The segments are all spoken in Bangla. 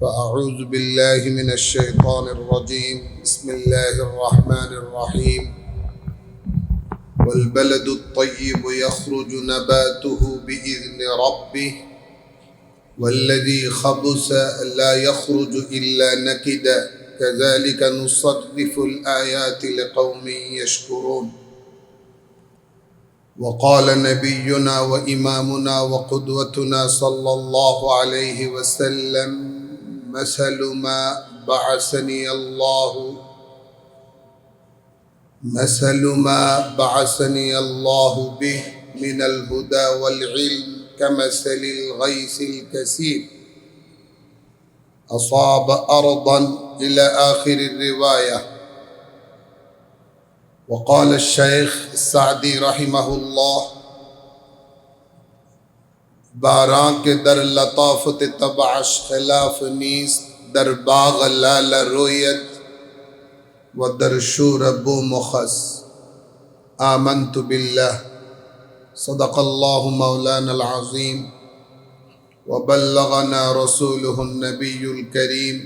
فأعوذ بالله من الشيطان الرجيم بسم الله الرحمن الرحيم والبلد الطيب يخرج نباته بإذن ربه والذي خبث لا يخرج إلا نكدا كذلك نصرف الآيات لقوم يشكرون وقال نبينا وإمامنا وقدوتنا صلى الله عليه وسلم مثل ما بعثني الله به من الهدى والعلم كمثل الغيث الكثير أصاب أرضا إلى آخر الرواية. وقال الشيخ السعدي رحمه الله बारां के दर लताफत तबाश खिलाफ नीस दर बाग लाल रोयत व दर शूर बो मुखस आमन्तु बिल्लाह सदक़ल्लाहु मौलाना अज़ीम व बल्लगना रसूलुहु नबियुल करीम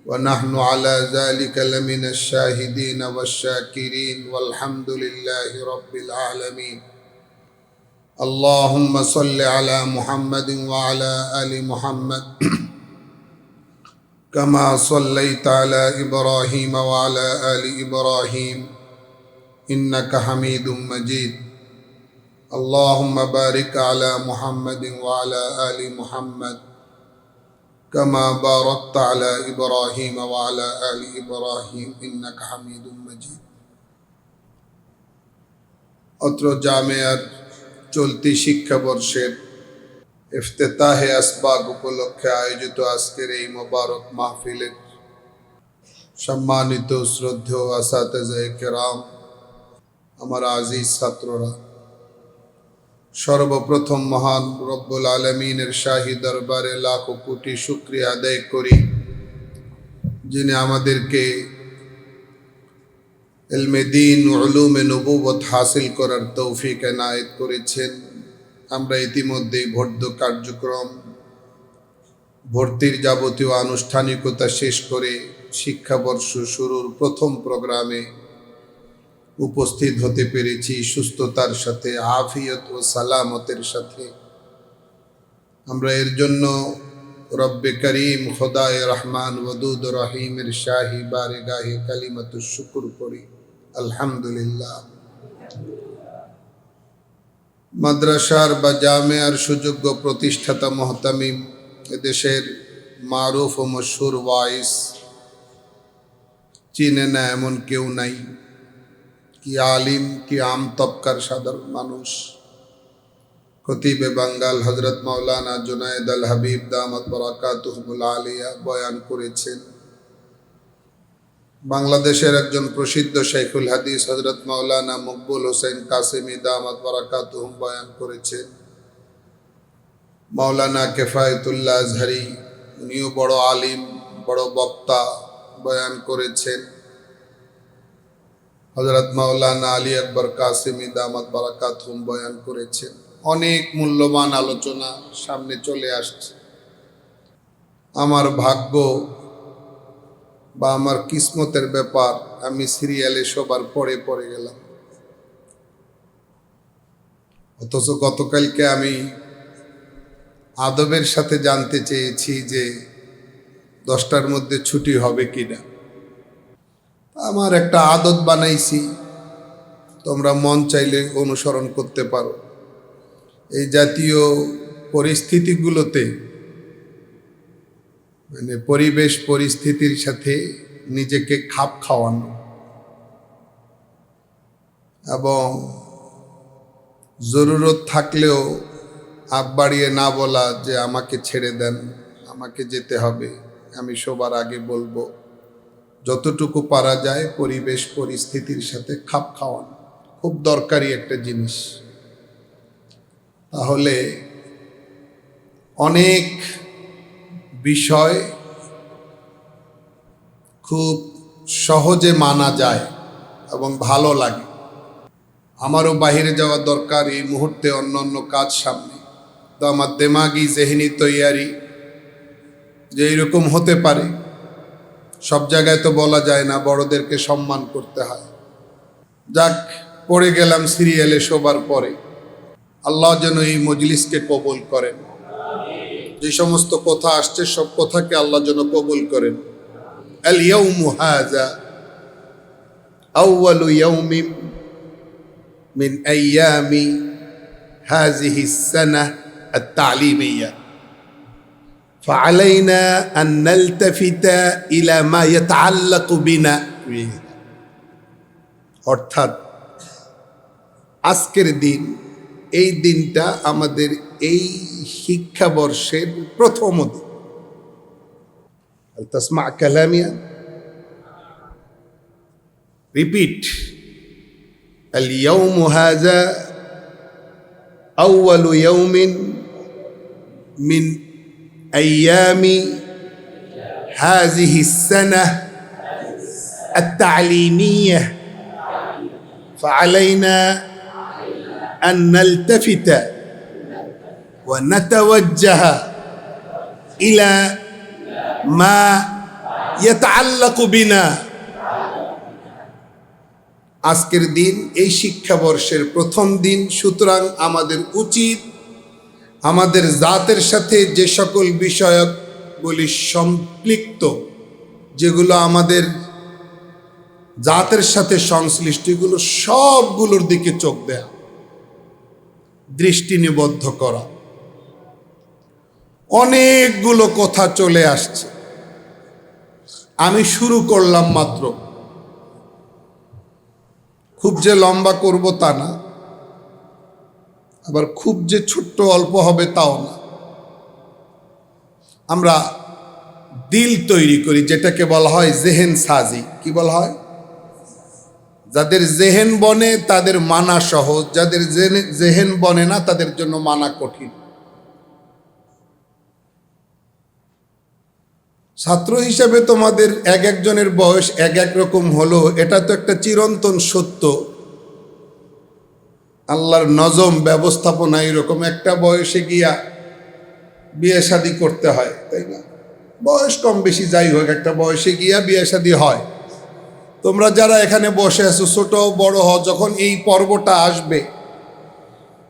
व नहनु अला ज़ालिका लमिन अश-शाहिदीन वश-शाकिरीन वल्हम्दुलिल्लाहि रब्बिल आलमीन। अल्लाहुम्मा सल्लि अला मुहम्मदिन व अला आलि मुहम्मद कमा सल्लैता अला इब्राहीम व अला आलि इब्राहीम इन्नका हमीदुम मजीद। अल्लाहुम्मा बारिक अला मुहम्मदिन व अला आलि मुहम्मद कमा बारकता अला इब्राहीम व अला आलि इब्राहीम इन्नका हमीदुम मजीद। अत्र जामियार চলতি শিক্ষাবর্ষের ইফতেতাহে আসবাগ উপলক্ষে আয়োজিত আজকের এই মোবারক মাহফিলের সম্মানিত শ্রদ্ধেয় আসাতেজায়ে কেরাম, আমার আজিজ ছাত্ররা, সর্বপ্রথম মহান রব্বুল আলামিনের শাহী দরবারে লাখো কোটি শুকরিয়া আদায় করি, যিনি আমাদেরকে ইলমে দ্বীন ও উলুমে নবুওয়াত হাসিল করার তৌফিক এনায়েত করেছেন। আমরা ইতিমধ্যেই ভর্তি কার্যক্রম, ভর্তির যাবতীয় আনুষ্ঠানিকতা শেষ করে শিক্ষাবর্ষ শুরুর প্রথম প্রোগ্রামে উপস্থিত হতে পেরেছি সুস্থতার সাথে, আফিয়ত ও সালামতের সাথে। আমরা এর জন্য রব্বে করিম খোদায়ে রহমান ওয়াদুদ রহিমের শাহী বারগাহে কালিমাতুশ শুকর করি, আলহামদুলিল্লাহ। মাদ্রাসার বা জামিয়ার সুযোগ্য প্রতিষ্ঠাতা মুহতামিম, এদেশের মারুফ ও মশহুর ওয়াইস, চিনে না এমন কেউ নাই, কি আলিম কি আম তবকার সাধারণ মানুষ। খতিবে বাঙ্গাল হযরত মাওলানা জুনায়েদ আল হাবিব দামাত বারাকাতুহুল আলিয়া বয়ান করেছেন। বাংলাদেশের একজন প্রসিদ্ধ শাইখুল হাদিস হযরত মাওলানা মকবুল হোসেন কাসেমি দামাত বারাকাতুহুম বয়ান করেছেন। মাওলানা কিফায়াতুল্লাহ আজহারি, উনিও বড় আলিম, বড় বক্তা, বয়ান করেছেন। হযরত মাওলানা আলী আকবর কাসেমি দামাত বারাকাতুহুম বয়ান করেছেন। অনেক মূল্যবান আলোচনা সামনে চলে আসছে। আমার ভাগ্য বা আমার কিসমতের ব্যাপার, আমি সিরিয়ালে সবার পরে পড়ে গেলাম। অথচ গতকালকে আমি আদবের সাথে জানতে চেয়েছি যে 10টার মধ্যে ছুটি হবে কিনা। আমার একটা আদত বানাইছি, তোমরা মন চাইলে অনুসরণ করতে পারো। এই জাতীয় পরিস্থিতিগুলোতে, মানে পরিবেশ পরিস্থিতির সাথে নিজেকে খাপ খাওয়ানো এবং জরুরত থাকলেও আগ বাড়িয়ে না বলা যে আমাকে ছেড়ে দেন, আমাকে যেতে হবে, আমি সবার আগে বলবো। যতটুকু পারা যায় পরিবেশ পরিস্থিতির সাথে খাপ খাওয়ানো খুব দরকারি একটা জিনিস। তাহলে অনেক বিষয় খুব সহজে মানা যায় এবং ভালো লাগে। আমারও বাহিরে যাওয়া দরকার এই মুহূর্তে, অন্য অন্য কাজ সামনে। তো আমার দেমাগি জেহনি তৈয়ারি যে এইরকম হতে পারে। সব জায়গায় তো বলা যায় না, বড়দেরকে সম্মান করতে হয়। যাক, পড়ে গেলাম সিরিয়ালে শোবার পরে। আল্লাহ যেন এই মজলিসকে কবুল করেন। যে সমস্ত কথা আসছে সব কথাকে আল্লাহ যেন কবুল করেন। আল ইয়াউমু হাযা আউয়ালু ইয়াউমিন মিন আইয়ামি হাযিহি السنة التعليمية فعلينا أن نلتفت إلى ما يتعلق بنا। অর্থাৎ আজকের দিন, এই দিনটা আমাদের এই শিক্ষাবর্ষের প্রথম দিন। তাসমা কালামিয়া, রিপিট। আল ইয়াউমু হাযা আউয়ালু ইয়াউমিন মিন আইয়ামি হাযিহি السنة التعليمية فعلينا أن نلتفت ونتوجه إلى ما يتعلق بنا। আজকের দিন এই শিক্ষাবর্ষের প্রথম দিন, সুতরাং আমাদের উচিত আমাদের জাতের সাথে যে সকল বিষয়গুলি সম্পৃক্ত, যেগুলো আমাদের জাতের সাথে সংশ্লিষ্ট, এগুলো সবগুলোর দিকে চোখ দেয়া, দৃষ্টি নিবদ্ধ করা। অনেকগুলো কথা চলে আসছে, আমি শুরু করলাম মাত্র। খুব যে লম্বা করব তা না, আবার খুব যে ছোট্ট অল্প হবে তাও না। আমরা দিল তৈরি করি, যেটাকে বলা হয় জেহেন সাজি। কি বলা হয়? যাদের জেহেন বনে তাদের মানা সহজ, যাদের জেহেন বনে না তাদের জন্য মানা কঠিন। ছাত্র হিসেবে তোমাদের এক একজনের বয়স এক এক রকম হলো, এটা তো একটা চিরন্তন সত্য। আল্লাহর নজম ব্যবস্থাপনা এরকম, একটা বয়সে গিয়া বিয়ে শাদী করতে হয়, তাই না? বয়স কম বেশি যাই হোক, একটা বয়সে গিয়া বিয়ে শাদী হয়। তোমরা যারা এখানে বসে আছো, ছোট বড় হও, যখন এই পর্বটা আসবে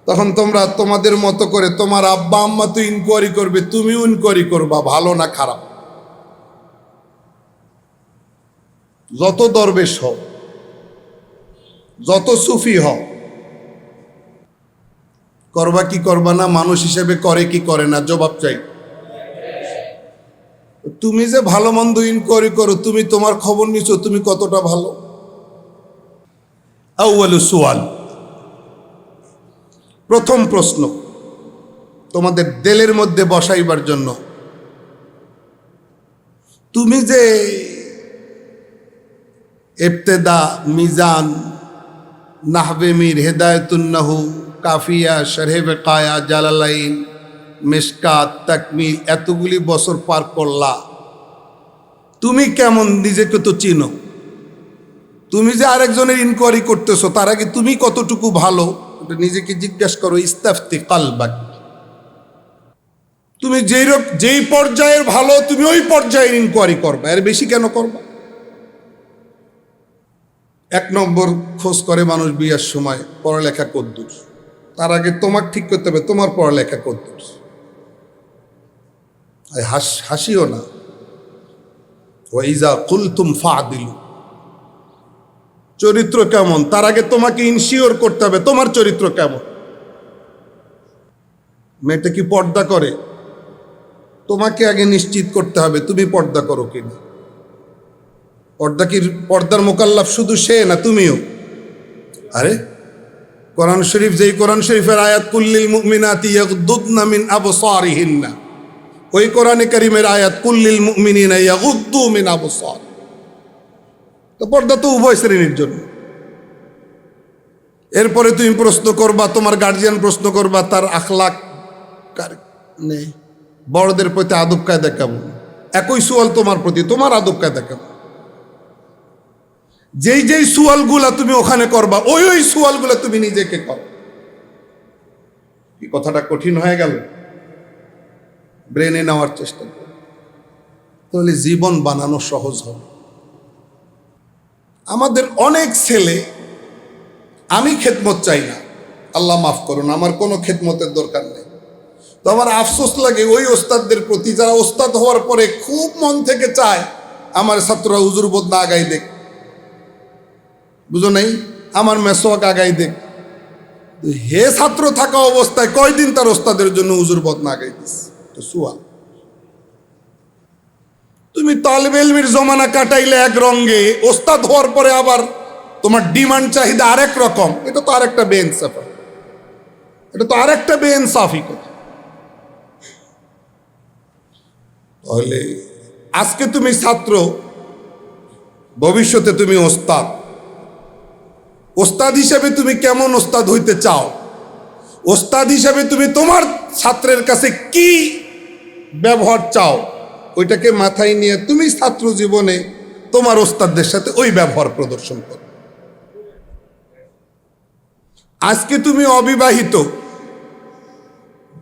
তখন তোমরা তোমাদের মতো করে, তোমার আব্বা আম্মা তো ইনকোয়ারি করবে, তুমিও ইনকোয়ারি করবা, ভালো না খারাপ। যত দরবেশ হও, যত সুফি হও, করবা কি করবা না, মানুষ হিসেবে করে কি করে না, জবাব চাই। তুমি যে ভালো মন্দ ইনকোয়ারি করো, তুমি তোমার খবর নিছো, তুমি কতটা ভালো? আউয়ালু সুয়াল, প্রথম প্রশ্ন তোমাদের দিলের মধ্যে বসাইবার জন্য, তুমি যে ইবতেদা, মিজান, নাহবে মির, হেদায়েতুন্নাহু, কাফিয়া, শরহে বেকায়া, জালালাইন, মিশকাত, তাকমিল, এতগুলি বছর পার করলা, তুমি কেমন নিজেকে তো চিনো। তুমি যে আরেকজনের ইনকোয়ারি করতেছো, তার আগে তুমি কতটুকু ভালো নিজেকে জিজ্ঞাসা করো। ইস্তাফতি কালবাক, তুমি যেই পর্যায়ের ভালো তুমি ওই পর্যায়ের ইনকোয়ারি করবা, এর বেশি কেন করবা? এক নম্বর খোঁজ করে মানুষ বিয়ার সময়, পড়ালেখা কদ্দুর। তার আগে তোমাকে ঠিক করতে হবে তোমার পড়ালেখা কদ্দুর। হাসিও না। ওয়াইজা কুলতুম ফাদিলু, চরিত্র কেমন, তার আগে তোমাকে ইনশিওর করতে হবে তোমার চরিত্র কেমন। মেয়েটা কি পর্দা করে, তোমাকে আগে নিশ্চিত করতে হবে তুমি পর্দা করো কিনা। পর্দার মোকাল্লাফ শুধু সে না, তুমিও। আরে কোরআন শরীফ, যেই কোরআন শরীফের আয়াত কুল্লিল মুমিনাতি ইয়াগদুদনা মিন আবসারিহিন্না, ওই কোরআনে কারীমের আয়াত কুল্লিল মুমিনিনা ইয়াগুদ্দু মিন আবসার। তো পর্দা তো উভয় শ্রেণীর জন্য। এরপরে তুমি প্রশ্ন করবা, তোমার গার্জিয়ান প্রশ্ন করবা তার আখলাক নেই, বড়দের প্রতি আদব কায়দা কেমন। একই সুয়াল তোমার প্রতি, তোমার আদব কায়দা কেমন। যেই সুয়ালগুলা তুমি ওখানে করবা, ওই সুয়ালগুলা তুমি নিজেকে করো। কি কথাটা কঠিন হয়ে গেল? ব্রেনে নেওয়ার চেষ্টা করো। তাহলে জীবন বানানো সহজ হবে। আমাদের অনেক ছেলে, আমি খেদমত চাই না, আল্লাহ মাফ করুন, আমার কোনো খেদমতের দরকার নেই, তো আমার আফসোস লাগে ওই ওস্তাদদের প্রতি যারা ওস্তাদ হওয়ার পরে খুব মন থেকে চায় আমার ছাত্ররা হুজুর বোধ না আগাই দেখ, বুঝো নাই, আমার মেসোয়াক আগাই দেখ। হে ছাত্র থাকা অবস্থায় কয়দিন তার ওস্তাদের জন্য হুজুর বোধ না আগাই দিস, তো সুয়া। তুমি তালেবে ইলমের জমানা কাটাইলে এক রঙে, ওস্তাদ হওয়ার পরে আবার তোমার ডিমান্ড চাহিদা আরেক রকম, এটা তো আরেকটা বেইনসাফি, এটা তো আরেকটা বেইনসাফি কথা। তাহলে আজকে তুমি ছাত্র, ভবিষ্যতে তুমি ওস্তাদ। ওস্তাদ হিসাবে তুমি কেমন ওস্তাদ হইতে চাও? ওস্তাদ হিসাবে তুমি তোমার ছাত্রের কাছে কি ব্যবহার চাও, ওইটাকে মাথায় নিয়ে তুমি ছাত্র জীবনে তোমার ওস্তাদদের সাথে ওই ব্যবহার প্রদর্শন করো। আজকে তুমি অবিবাহিত,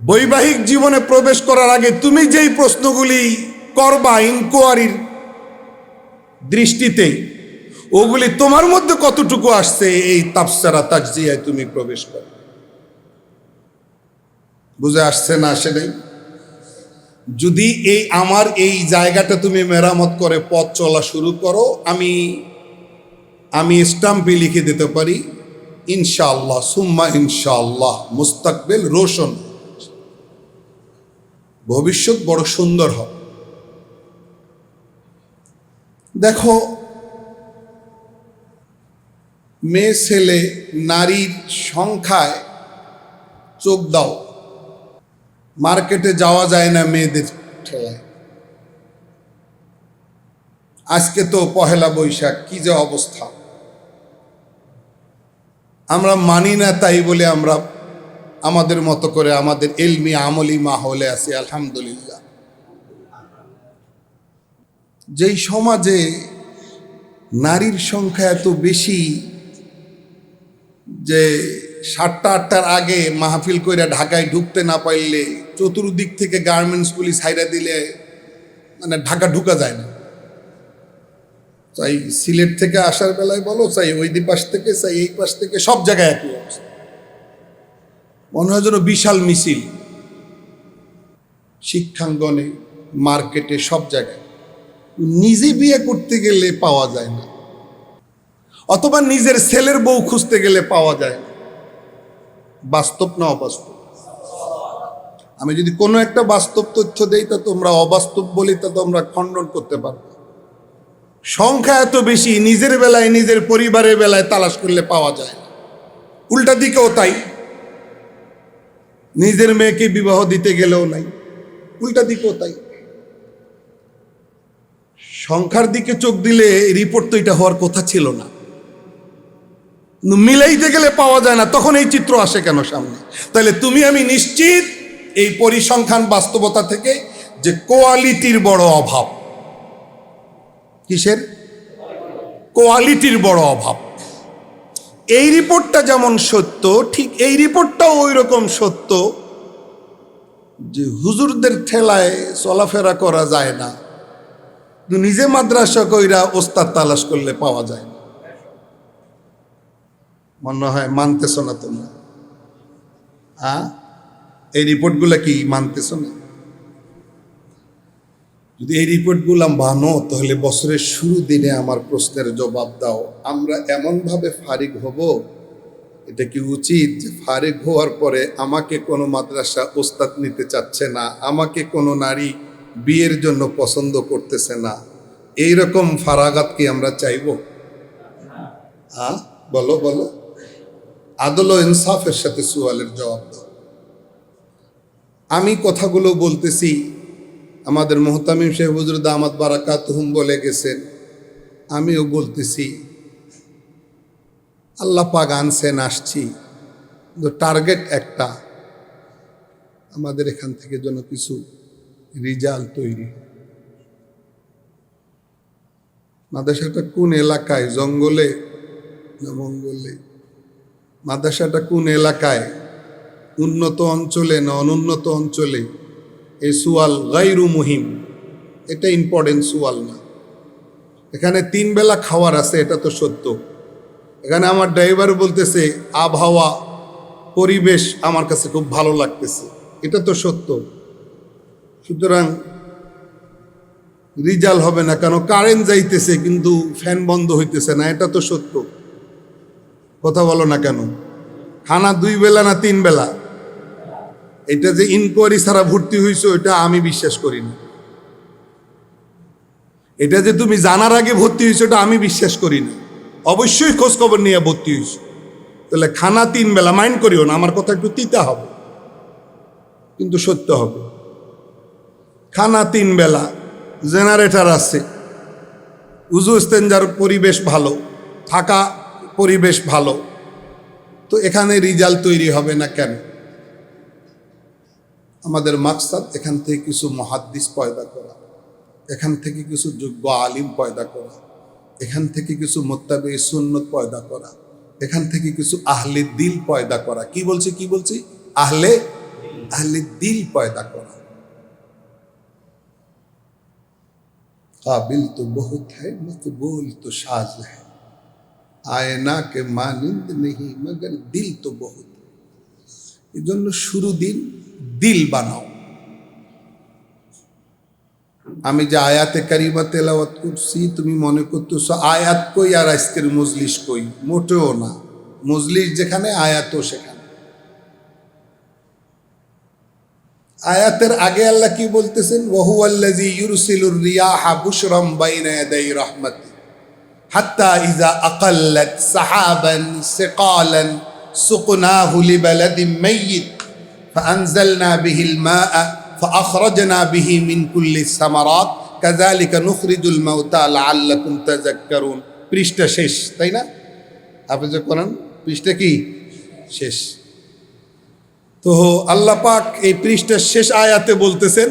বৈবাহিক জীবনে প্রবেশ করার আগে তুমি যেই প্রশ্নগুলি করবা ইনকোয়ারির দৃষ্টিতে, ওগুলি তোমার মধ্যে কতটুকু আসছে এই তাফসিরা তাজজিয়ায় তুমি প্রবেশ করো। বুঝে আসছে না? সেটাই যদি আমার এই জায়গাটা তুমি মেরামত করে পথ চলা শুরু করো, আমি স্টাম্পে লিখে দিতে পারি ইনশাআল্লাহ সুম্মা ইনশাআল্লাহ মুস্তাকবিল রোশন, ভবিষ্যৎ বড় সুন্দর হবে। দেখো, মেয়ে ছেলে নারীর সংখ্যায় চোখ দাও, মার্কেটে যাওয়া যায় না মেয়েদের ঠেলায়। আজকে তো পহেলা বৈশাখ, কি যে অবস্থা, আমরা মানি না তাই বলে আমরা আমাদের মতো করে আমাদের ইলমি আমলি মাহলে আছি আলহামদুলিল্লাহ। যেই সমাজে নারীর সংখ্যা এত বেশি যে 7টা 8টার আগে মাহফিল কইরা ঢাকায় ঢুকতে না পারলে চতুর্দিক থেকে গার্মেন্টসগুলি ছাইরা দিলে মানে ঢাকা ঢুকা যায় না। চাই সিলেট থেকে আসার বেলায় বলো, চাই ওই পাশ থেকে, চাই এই পাশ থেকে, সব জায়গায় একই অবস্থা। মনে হয় যেন বিশাল মিছিল, শিক্ষাঙ্গনে, মার্কেটে, সব জায়গায়। নিজে বিয়ে করতে গেলে পাওয়া যায় না, অথবা নিজের ছেলের বউ খুঁজতে গেলে পাওয়া যায় না। বাস্তব না অবাস্তব? আমি যদি কোনো একটা বাস্তব তথ্য দেই তা তোমরা অবাস্তব বলি, তা তোমরা খণ্ডন করতে পারবে। সংখ্যা এত বেশি, নিজের বেলায় নিজের পরিবারের বেলায় তালাশ করলে পাওয়া যায় না। উল্টা দিকেও তাই, নিজের মেয়েকে বিবাহ দিতে গেলেও নাই, উল্টা দিকেও তাই। সংখ্যার দিকে চোখ দিলে রিপোর্ট তো এটা হওয়ার কথা ছিল না, মিলাইতে গেলে পাওয়া যায় না, তখন এই চিত্র আসে কেন সামনে? তাহলে তুমি আমি নিশ্চিত এই পরিসংখ্যান বাস্তবতা থেকে যে কোয়ালিটির বড় অভাব। কিসের? কোয়ালিটির বড় অভাব। এই রিপোর্টটা যেমন সত্য, ঠিক এই রিপোর্টটাও ওই রকম সত্য যে হুজুরদের ঠেলায় চলাফেরা করা যায় না, নিজে মাদ্রাসা কইরা ওস্তাদ তালাশ করলে পাওয়া যায় না। মনে হয় মানতেছ না তোমরা? এই রিপোর্টগুলা কি মানতেছ না? যদি এই রিপোর্টগুলো মানো তাহলে বছরের শুরু দিনে আমার প্রশ্নের জবাব দাও, আমরা এমনভাবে ফারিগ হব, এটা কি উচিত যে ফারিগ হওয়ার পরে আমাকে কোনো মাদ্রাসা ওস্তাদ নিতে চাচ্ছে না, আমাকে কোনো নারী বিয়ের জন্য পছন্দ করতেছে না, এইরকম ফারাগাত কি আমরা চাইব? বলো বলো, আদল ও ইনসাফের সাথে সুয়ালের জবাব দাও। আমি কথাগুলো বলতেছি, আমাদের মুহতামিম শেখ হুজুর দামাত বারাকাতুহুম বলে গেছেন, আমিও বলতেছি। আল্লাহ পাক আনছেন, আসছি, টার্গেট একটা, আমাদের এখান থেকে যেন কিছু রিজাল্ট তৈরি। মাদ্রাসাটা কোন এলাকায়, জঙ্গলে না মঙ্গলে? মাদ্রাসাটা কোন এলাকায়, উন্নত অঞ্চলে না অনুন্নত অঞ্চলে? এই সুয়াল গায়রু মুহিম, এটা ইম্পর্টেন্ট সুয়াল না। এখানে 3 বেলা খাওয়ার আছে, এটা তো সত্য। এখানে আমার ড্রাইভার বলতেছে আবহাওয়া পরিবেশ আমার কাছে খুব ভালো লাগতেছে, এটা তো সত্য। সুতরাং রিজাল হবে না কেন? কারেন্ট যাইতেছে কিন্তু ফ্যান বন্ধ হইতেছে না, এটা তো সত্য। কথা বলো না কেন? খানা 2 বেলা না 3 বেলা? এটা যে ইনকোয়ারি ছাড়া ভর্তি হয়েছে ওইটা আমি বিশ্বাস করি না। এটা যে তুমি জানার আগে ভর্তি হয়েছো ওটা আমি বিশ্বাস করি না। অবশ্যই খোঁজ খবর নিয়ে ভর্তি হয়েছো। তাহলে খানা 3 বেলা, মাইন্ড করিও না, আমার কথা একটু তিতা হবে কিন্তু সত্য হবে। খানা 3 বেলা, জেনারেটর আছে, উজু ইস্তেঞ্জার পরিবেশ ভালো, থাকা পরিবেশ ভালো, তো এখানে রিজাল্ট তৈরি হবে না কেন? আমাদের মাকসাদ এখান থেকে কিছু মুহাদ্দিস পয়দা করা, এখান থেকে কিছু যোগ্য আলিম পয়দা করা, এখান থেকে কিছু মুত্তাবি সুন্নত পয়দা করা, এখান থেকে কিছু আহলে দিল পয়দা করা। কি বলছি? আহলে দিল পয়দা করা। काबिल तो बहुत है मकबूल तो साज है, आयना के मानिंद नहीं मगर दिल तो बहुत। এই জন্য শুরু দিল বানাও। আমি যে আয়াতে কারিমা তেলাওয়াত করছি তুমি মনে করতেছো আয়াত কই আর আজকের মজলিস কই? মোটেও না। মজলিস যেখানে আয়াতও সেখানে। আয়াতের আগে আল্লাহ কি বলতেছেন? ওয়াহুয়াল্লাযী ইউরসিলুর রিয়াহা বুশরাম বাইনা ইয়াদাই রাহমাতি হাত্তা ইযা আকাল্লাত সাহাবান সিকালান সুকনাহু লিবালাদিন মাইয়িত ফাআনজালনা বিহিল মাআ ফাআখরাজনা বিহি মিন কুল্লি সামারাত কাযালিকা নুখরিজুল মাউতা লাআল্লাকুম তাযাক্কারুন। পৃষ্ঠা শেষ, তাই না? আপনি যে কোরআন পৃষ্ঠা কি শেষ? তো আল্লাহ পাক এই পৃষ্ঠার শেষ আয়াতে বলতেছেন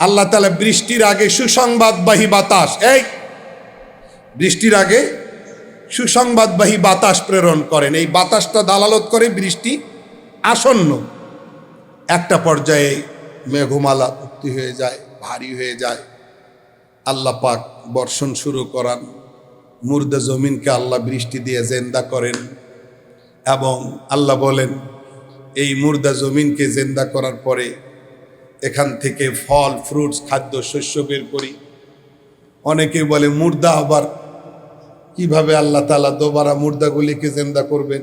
আল্লাহ তাআলা বৃষ্টির আগে সুসংবাদবাহী বাতাস, বৃষ্টির আগে সুসংবাদবাহী বাতাস প্রেরণ করেন। এই বাতাসটা দালালত করে বৃষ্টি আসন্ন। একটা পর্যায়ে মেঘমালা ভর্তি হয়ে যায়, ভারী হয়ে যায়, আল্লাহ পাক বর্ষণ শুরু করান, মুর্দা জমিনকে আল্লাহ বৃষ্টি দিয়ে জেন্দা করেন। এবং আল্লাহ বলেন এই মুর্দা জমিনকে জেন্দা করার পরে এখান থেকে ফল ফ্রুটস খাদ্য শস্য বের করি। অনেকে বলে মুর্দা আবার কিভাবে আল্লাহ তাআলা দোবারা মুর্দাগুলিকে জেন্দা করবেন?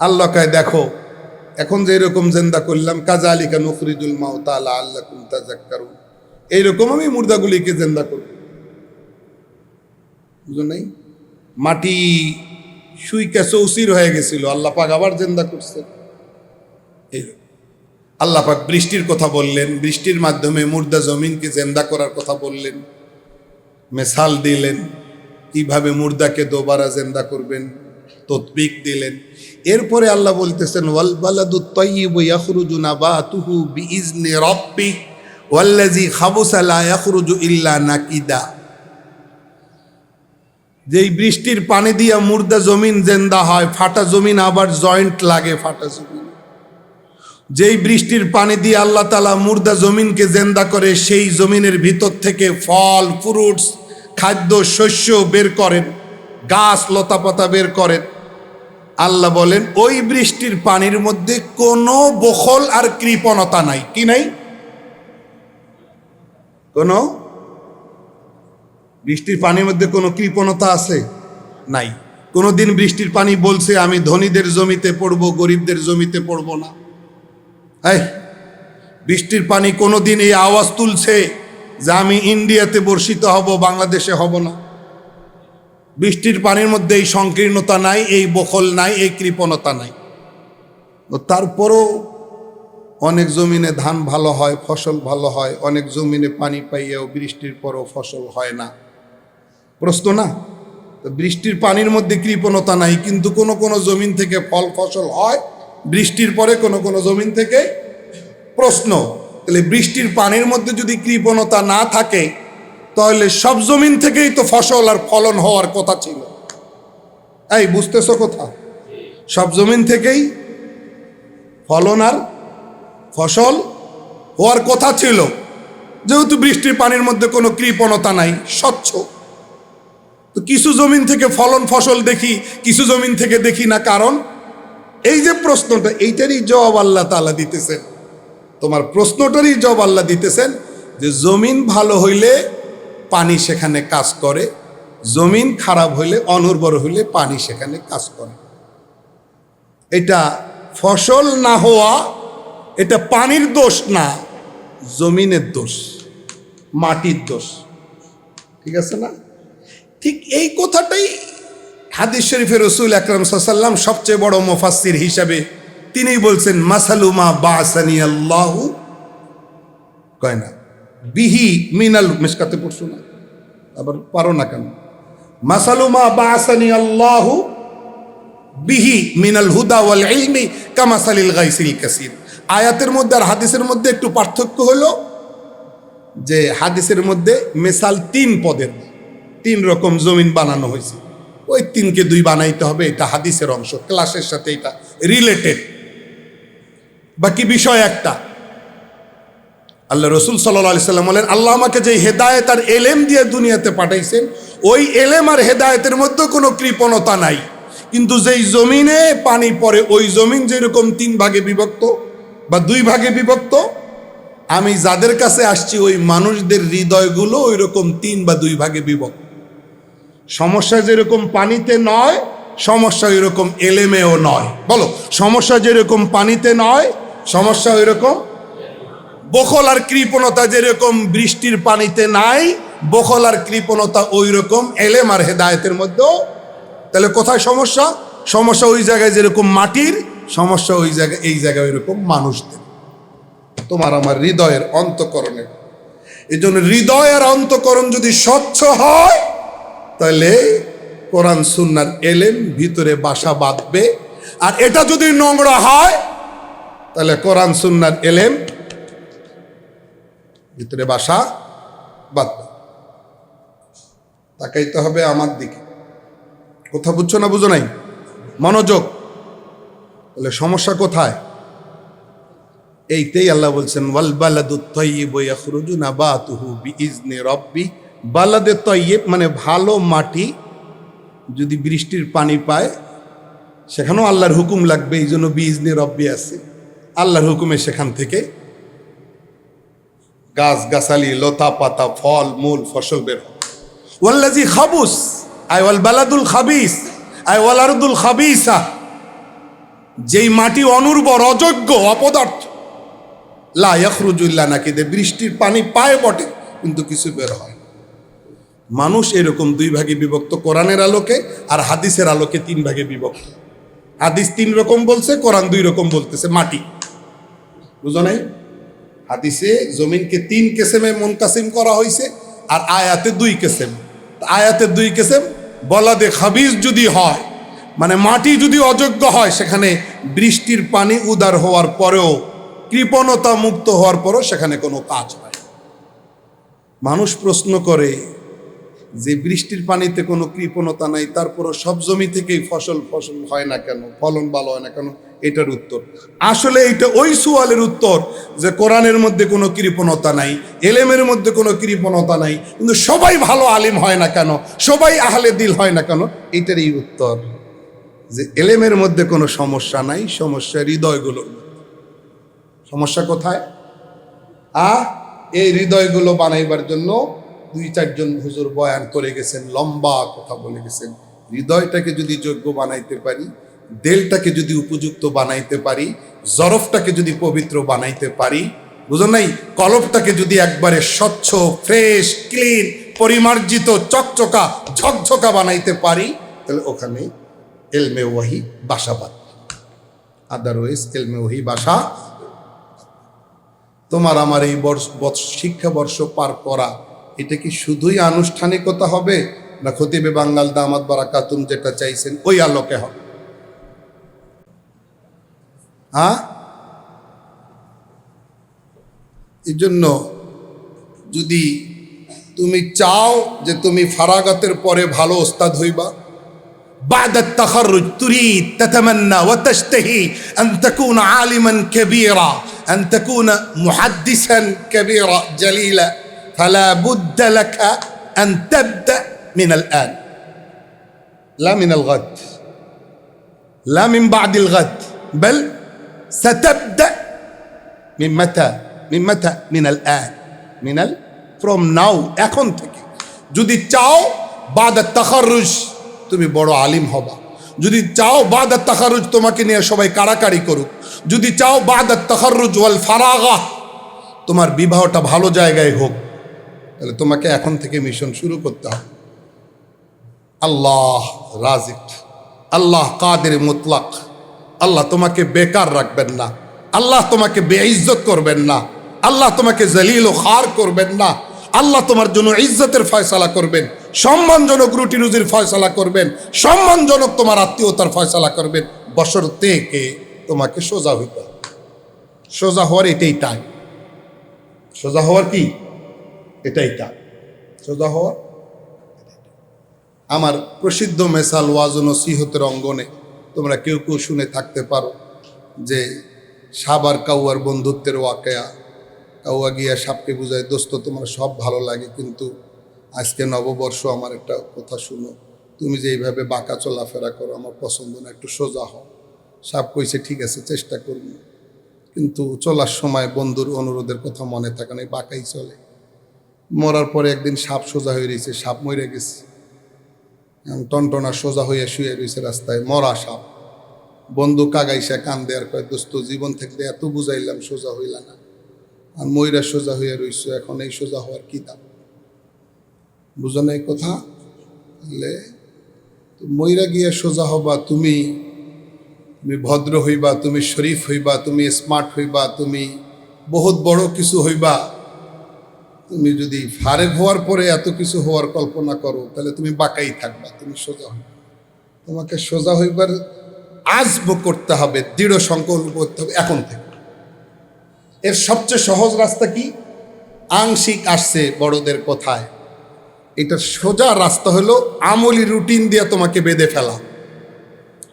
আল্লাহ কয় দেখো এখন যে এরকম জেন্দা করলাম কাযালিকা নুখরিজুল মাউতা লাআল্লাকুম তাযাক্কারুন, এইরকম আমি মুর্দাগুলিকে জেন্দা করব। বুঝো নাই? মাটি শুইকা চৌচির হয়ে গেছিল, আল্লাহ পাক আবার জেন্দা করছেন। আল্লাহ পাক বৃষ্টির কথা বললেন, বৃষ্টির মাধ্যমে মুর্দা জমিনকে জেন্দা করার কথা বললেন, মিসাল দিলেন কিভাবে মুর্দাকে দোবারা জেন্দা করবেন, ততবিক দিলেন। এরপরে আল্লাহ বলতেছেন ওয়াল বালাদু তাইয়্যিবু ইয়াখরুজু নাবাতুহু বিইজনি রাব্বি ওয়াল্লাযী খাবুসা লা ইয়াখরুজু ইল্লা নাকিদা। যেই বৃষ্টির পানি দিয়া মুর্দা জমিন জেন্দা হয়, ফাটা জমিন আবার জয়েন্ট লাগে ফাটা জমিন। যেই বৃষ্টির পানি দিয়ে আল্লাহ তাআলা মুর্দা জমিনকে জেন্দা করে সেই জমিনের ভিতর থেকে ফল ফ্রুটস খাদ্য শস্য বের করেন, গাছ লতাপাতা বের করেন। আল্লাহ বলেন ওই বৃষ্টির পানির মধ্যে কোনো বখল আর কৃপণতা নাই। কি নাই? কোনো বৃষ্টির পানির মধ্যে কোনো কৃপণতা আছে? নাই। কোনোদিন বৃষ্টির পানি বলছে আমি ধনীদের জমিতে পড়বো, গরিবদের জমিতে পড়বো না? বৃষ্টির পানি কোনোদিন এই আওয়াজ তুলছে যে আমি ইন্ডিয়াতে বর্ষিত হব, বাংলাদেশে হব না? বৃষ্টির পানির মধ্যে এই সংকীর্ণতা নাই, এই বখল নাই, এই কৃপণতা নাই। তারপরও অনেক জমিনে ধান ভালো হয়, ফসল ভালো হয়, অনেক জমিনে পানি পাইয়াও বৃষ্টির পরও ফসল হয় না। প্রশ্ন না? তো বৃষ্টির পানির মধ্যে কৃপণতা নাই, কিন্তু কোনো কোনো জমিন থেকে ফল ফসল হয় বৃষ্টির পরে, কোনো কোনো জমিন থেকে। প্রশ্ন, তাহলে বৃষ্টির পানির মধ্যে যদি কৃপণতা না থাকে তাহলে সব জমিন থেকেই তো ফসল আর ফলন হওয়ার কথা ছিল। এই বুঝতেছো কথা? সব জমিন থেকেই ফলন আর ফসল হওয়ার কথা ছিল। যেহেতু বৃষ্টির পানির মধ্যে কোনো কৃপণতা নাই, স্বচ্ছ, তো কিছু জমিন থেকে ফলন ফসল দেখি, কিছু জমিন থেকে দেখি না। কারণ এই যে প্রশ্নটা, এইটারই জবাব আল্লাহ তাআলা দিতেছেন। তোমার প্রশ্নটারই জবাব আল্লাহ দিতেছেন যে জমিন ভালো হইলে পানি সেখানে কাজ করে, জমিন খারাপ হইলে, অনুর্বর হইলে পানি সেখানে কাজ করে। এটা ফসল না হওয়া, এটা পানির দোষ না, জমিনের দোষ, মাটির দোষ। ঠিক আছে না? ঠিক এই কথাটাই হাদিস শরীফে রাসূল আকরাম সাল্লাল্লাহু আলাইহি ওয়াসাল্লাম সবচেয়ে বড় মুফাসসির হিসাবে তিনিই বলছেন, মাসালুমা বাসানি আল্লাহু, কয় না বিহি মিনাল, মিশকাতে পড়ছো না, আবার পারো না কেন? মাসালুমা বাসানি আল্লাহু বিহি মিনাল হুদা ওয়াল ইলমি কামাসালিল গাইসিল কাসির। আয়াতের মধ্যে আর হাদিসের মধ্যে একটু পার্থক্য হলো যে হাদিসের মধ্যে মিসাল 3 পদের, 3 রকম জমিন বানানো হয়েছে, ওই 3কে 2 বানাইতে হবে, এটা হাদিসের অংশ, ক্লাসের সাথে এটা রিলেটেড। বাকি বিষয় একটা, আল্লাহ রসুল সাল্লাল্লাহু আলাইহি সাল্লাম বলেন, আল্লাহ আমাকে যে হেদায়েত আর এলেম দিয়ে দুনিয়াতে পাঠাইছেন, ওই এলেম আর হেদায়েতের মধ্যে কোনো কৃপণতা নাই। কিন্তু যেই জমিনে পানি পড়ে, ওই জমিন যেরকম 3 ভাগে বিভক্ত বা 2 ভাগে বিভক্ত, আমি যাদের কাছে আসছি ওই মানুষদের হৃদয়গুলো ওই রকম 3 বা 2 ভাগে বিভক্ত। সমস্যা যেরকম পানিতে নয়, সমস্যা ওই রকম এলেমেও নয়। বলো, সমস্যা যেরকম পানিতে নয়, সমস্যা ওই রকম, বখল আর কৃপণতা যেরকম বৃষ্টির পানিতে নাই, বখল আর কৃপণতা ওই রকম এলেম আর হেদায়েতের মধ্যেও। তাহলে কোথায় সমস্যা? সমস্যা ওই জায়গায় যেরকম মাটির, সমস্যা ওই জায়গায়, এই জায়গায় ওই রকম মানুষদের, তোমার আমার হৃদয়ের অন্তঃকরণের। এই জন্য হৃদয় আর অন্তঃকরণ যদি স্বচ্ছ হয়, তাহলে কোরআন সুন্নাহর এলেম ভিতরে বাসা বাঁধবে। আর এটা যদি নোংরা হয়, তাহলে কোরআন সুন্নাহর এলেম ভিতরে বাসা বাঁধবে। তাকাইতে হবে আমার দিকে। কথা বুঝছো না? বুঝো নাই? মনোযোগ। তাহলে সমস্যা কোথায়? এইটাই আল্লাহ বলছেন, ওয়াল বালাদুত তাইয়্যিবু ইয়াখরুজু নাবাতুহু বিইজনি রাব্বি। বালাদে তাইয়্যিব মানে ভালো মাটি যদি বৃষ্টির পানি পায়, সেখানেও আল্লাহর হুকুম লাগবে। এই জন্য বিইজনি রাব্বি আছে, আল্লাহর হুকুমে সেখান থেকে গাছ গাছালি, লতা পাতা, ফল মূল, ফসল বের হয়। ওয়াল্লাযী খাবুস আই ওয়াল বালাদুল খাবিস আই ওয়াল আরদুল খাবিসা, যেই মাটি অনুর্বর, অযোগ্য, অপদার্থ, লা ইয়াখরুজু ইল্লা নাকিদা, বৃষ্টির পানি পায় বটে কিন্তু কিছু বের হয়। মানুষ এরকম 2 ভাগে বিভক্ত, কোরআনের আলোকে আর হাদিসের আলোকে 3 ভাগে বিভক্ত। হাদিস 3 রকম বলছে, কোরআন 2 রকম বলতেছে। মাটি, বুঝো নাই? হাদিসে জমিনকে 3 কিসমে মুনকাসিম করা হয়েছে, আর আয়াতে 2 কিসম। আয়াতে 2 কিসম, বলাদে খাবিজ যদি হয়, মানে মাটি যদি অযোগ্য হয়, সেখানে বৃষ্টির পানি উদার হওয়ার পরেও, কৃপণতা মুক্ত হওয়ার পরেও সেখানে কোনো কাজ হয়। মানুষ প্রশ্ন করে যে বৃষ্টির পানিতে কোনো কৃপণতা নাই, তারপরও সব জমি থেকেই ফসল হয় না কেন, ফলন ভালো হয় না কেন? এটার উত্তর আসলে এইটা ওই সুয়ালের উত্তর যে কোরআনের মধ্যে কোনো কৃপণতা নাই, এলেমের মধ্যে কোনো কৃপণতা নাই, কিন্তু সবাই ভালো আলিম হয় না কেন, সবাই আহলে দিল হয় না কেন? এটারই উত্তর যে এলেমের মধ্যে কোনো সমস্যা নাই, সমস্যা হৃদয়গুলোর। সমস্যা কোথায়? এই হৃদয়গুলো বানাইবার জন্য 2-4 জন হুজুর বয়ান করে গেছেন, লম্বা কথা বলে গেছেন। হৃদয়টাকে যদি যোগ্য বানাইতে পারি, দিলটাকে যদি উপযুক্ত বানাইতে পারি, জরফটাকে যদি পবিত্র বানাইতে পারি, বুঝো নাই, কলবটাকে যদি একবারে স্বচ্ছ, ফ্রেশ, ক্লিন, পরিমার্জিত, চকচকা, ঝকঝকা বানাইতে পারি, তাহলে ওখানে ইলমে ওয়াহি বাসা বাঁধে। আদারওয়াইজ ইলমে ওয়াহি বাসা। তোমার আমার এই শিক্ষাবর্ষ পার করা, এটা কি শুধুই আনুষ্ঠানিকতা হবে, না খতিবে বাঙ্গাল দামাত বারাকাতুম যেটা চাইছেন ওই আলোকে হবে? এই জন্য যদি তুমি চাও যে তুমি ফারাগাতের পরে ভালো ওস্তাদ হইবা, بعد التخرج تريد تتمنى وتشتهي أن تكون عالما كبيرا أن تكون محدثا كبيرا جليلا فلا بد لك أن تبدأ من الآن لا من الغد لا من بعد الغد بل ستبدأ من متى من الآن from now এখন থেকে যদি চাও বাদ তাখারুজ তুমি বড় আলিম হবা যদি চাও বাদ তাখারুজ তোমাকে নিয়ে সবাই কাড়াকাড়ি করুক যদি চাও বাদ তাখারুজ ওয়াল ফারাগা তোমার বিবাহটা ভালো জায়গায় হোক তাহলে তোমাকে এখন থেকে মিশন শুরু করতে হবে আল্লাহ রাজিক আল্লাহ কাদের মুতলাক আল্লাহ তোমাকে বেকার রাখবেন না আল্লাহ তোমাকে বেইজ্জত করবেন না আল্লাহ তোমাকে জলিল ও খার করবেন না আল্লাহ তোমার জন্য ইজ্জতের ফয়সালা করবেন সম্মানজনক রুটি রুজির ফয়সালা করবেন সম্মানজনক তোমার আত্মীয়তার ফয়সালা করবেন বশর্তে কে তোমাকে সোজা হইতে হবে সোজা হওয়ার এটাই টাইম সোজা হওয়ার কি এটাই টাইম সোজা হওয়ার আমার প্রসিদ্ধ মেসাল ওয়াজ ও নসিহতের অঙ্গনে তোমরা কেউ কেউ শুনে থাকতে পারো যে সাপ আর কাউয়ার বন্ধুত্বের ওয়াকেয়া কাউয়া গিয়া সাপকে বুঝায় দোস্ত তোমার সব ভালো লাগে কিন্তু আজকে নববর্ষ আমার একটা কথা শুনো তুমি যে এইভাবে বাঁকা চলাফেরা করো আমার পছন্দ না একটু সোজা হও সাপ কইছে ঠিক আছে চেষ্টা করবো কিন্তু চলার সময় বন্ধুর অনুরোধের কথা মনে থাকে না বাঁকাই চলে মরার পরে একদিন সাপ সোজা হয়ে রয়েছে সাপ মরে গেছে টনটনা সোজা হইয়া শুয়ে রয়েছে রাস্তায় মরা সাপ বন্ধু কাগাইসা কান দেয়ার কয় দোস্ত জীবন থাকলে এত বুঝাইলাম সোজা হইল না আর ময়রা সোজা হইয়া রইছো এখন এই সোজা হওয়ার কি দাম বুঝো না এই কথা ময়রা গিয়া সোজা হবা তুমি ভদ্র হইবা তুমি শরীফ হইবা তুমি স্মার্ট হইবা তুমি বহুত বড় কিছু হইবা তুমি যদি ফারেক হওয়ার পরে এত কিছু হওয়ার কল্পনা করো তাহলে তুমি বাঁকাই থাকবা তুমি সোজা হইবা তোমাকে সোজা হইবার আজব করতে হবে দৃঢ় সংকল্প করতে হবে এখন থেকে এর সবচেয়ে সহজ রাস্তা কি আংশিক আসছে বড়দের কথায় এটার সোজা রাস্তা হলো আমলি রুটিন দিয়ে তোমাকে বেঁধে ফেলা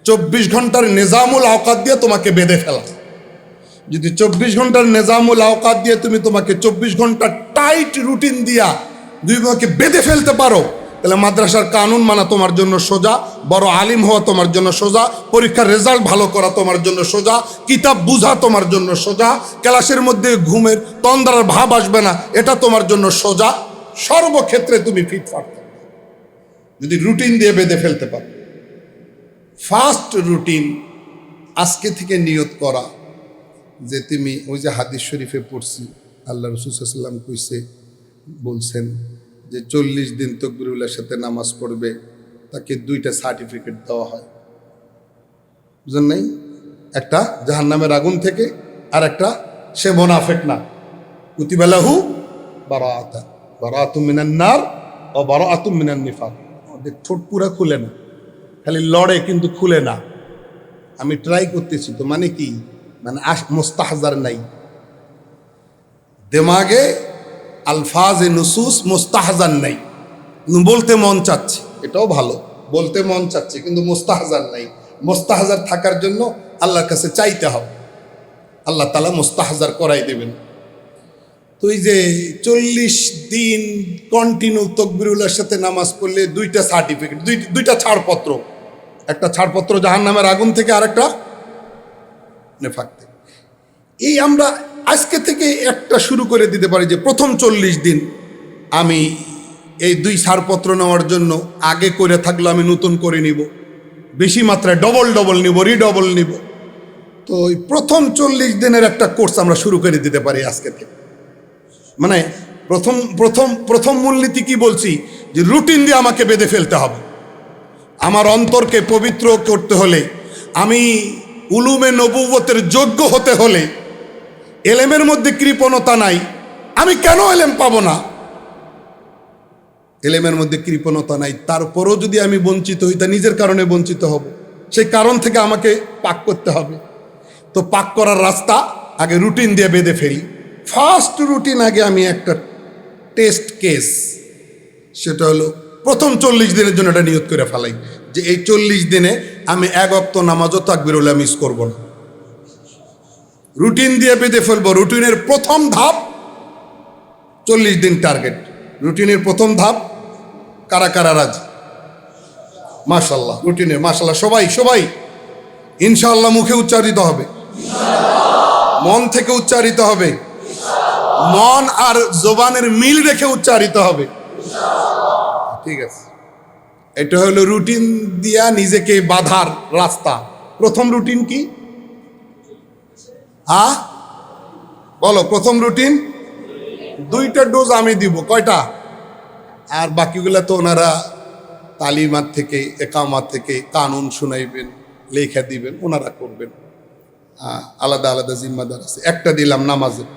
24 ঘন্টার নিজামুল আওকাত দিয়ে তোমাকে বেঁধে ফেলা যদি 24 ঘন্টার নিজামুল আওকাত দিয়ে তুমি তোমাকে 24 ঘন্টা টাইট রুটিন দিয়া দুই ভাগে বেঁধে ফেলতে পারো তাহলে মাদ্রাসার কানুন মানা তোমার জন্য সোজা বড় আলিম হওয়া তোমার জন্য সোজা পরীক্ষার রেজাল্ট ভালো করা তোমার জন্য সোজা কিতাব বুঝা তোমার জন্য সোজা ক্লাসের মধ্যে ঘুমের তন্দ্রার ভাব আসবে না এটা তোমার জন্য সোজা সর্বক্ষেত্রে তুমি ফিটফাট থাকবে যদি রুটিন দিয়ে বেঁধে ফেলতে পারো ফার্স্ট রুটিন আজকে থেকে নিয়ত করা যে তুমি ওই যে হাদিস শরীফে পড়ছি আল্লাহ রাসূল সাল্লাল্লাহু আলাইহি ওয়াসাল্লাম কইছে বলছেন যে 40 দিন তাকবীরুল্লাহর সাথে নামাজ পড়বে তাকে 2টা সার্টিফিকেট দেওয়া হয় বুঝেন নাই একটা জাহান্নামের আগুন থেকে আর একটা সে মুনাফিক না কুতিবা লাহু বারাআতুম মিনান নার ও বারাআতুম মিনান নিফাক ওদের ঠোঁট পুরা খুলে না খালি লড়ে কিন্তু খুলে না আমি ট্রাই করতেছি তো মানে কি মানে মুস্তাহজার নাই দিমাগে আলফাজে নুসুস মুস্তাহজার নাই বলতে মন চাচ্ছে এটাও ভালো বলতে মন চাচ্ছে কিন্তু মুস্তাহজার নাই মুস্তাহজার থাকার জন্য আল্লাহর কাছে চাইতে হবে আল্লাহ তাআলা মুস্তাহজার করাই দেবেন তো এই যে 40 দিন কন্টিনিউ তাকবীরুল্লাহর সাথে নামাজ পড়লে 2টা সার্টিফিকেট 2টা ছাড়পত্র একটা ছাড়পত্র জাহান্নামের আগুন থেকে আরেকটা নেফাক থেকে এই আমরা আজকে থেকে একটা শুরু করে দিতে পারি যে প্রথম 40 দিন আমি এই 2 ছাড়পত্র নেওয়ার জন্য আগে করে থাকলে আমি নতুন করে নিব বেশি মাত্রায় ডবল নিব রিডবল নিব তো এই প্রথম 40 দিনের একটা কোর্স আমরা শুরু করে দিতে পারি আজকে থেকে মানে প্রথম মূলনীতি কি বলছি যে রুটিন দিয়ে আমাকে বেঁধে ফেলতে হবে আমার অন্তরকে পবিত্র করতে হলে আমি উলুমে নবুওয়াতের যোগ্য হতে হলে এলেমের মধ্যে কৃপণতা নাই আমি কেন এলেম পাবো না এলেমের মধ্যে কৃপণতা নাই তারপরও যদি আমি বঞ্চিত হই তা নিজের কারণে বঞ্চিত হব সেই কারণ থেকে আমাকে পাক করতে হবে তো পাক করার রাস্তা আগে রুটিন দিয়ে বেঁধে ফেলি ফার্স্ট রুটিন আগে আমি একটা টেস্ট কেস সেটা হলো প্রথম 40 দিনের জন্য এটা নিয়ত করে ফেলাই যে এই 40 দিনে আমি 1 ওয়াক্ত নামাজও তাকবীরুল্লাহ মিস করব না রুটিন দিয়ে বেঁধে ফেলবো। রুটিনের প্রথম ধাপ 40 দিন টার্গেট। রুটিনের প্রথম ধাপ কারা কারা রাজি? মাশাল্লাহ, রুটিনের মাশাল্লাহ সবাই সবাই ইনশাআল্লাহ মুখে উচ্চারিত হবে, মন থেকে উচ্চারিত হবে, মন আর জবানের মিল রেখে উচ্চারিত হবে। ঠিক আছে, এটা হলো রুটিন দিয়া নিজেকে বাধার রাস্তা। প্রথম রুটিন কি? বলো, প্রথম রুটিন 2টা ডোজ আমি দিব। কয়টা? আর বাকিগুলা তো ওনারা তালিমাত থেকে, একামাত থেকে কানুন শুনাইবেন, লেখা দিবেন, ওনারা করবেন। আলাদা আলাদা জিম্মাদার আছে। একটা দিলাম নামাজের,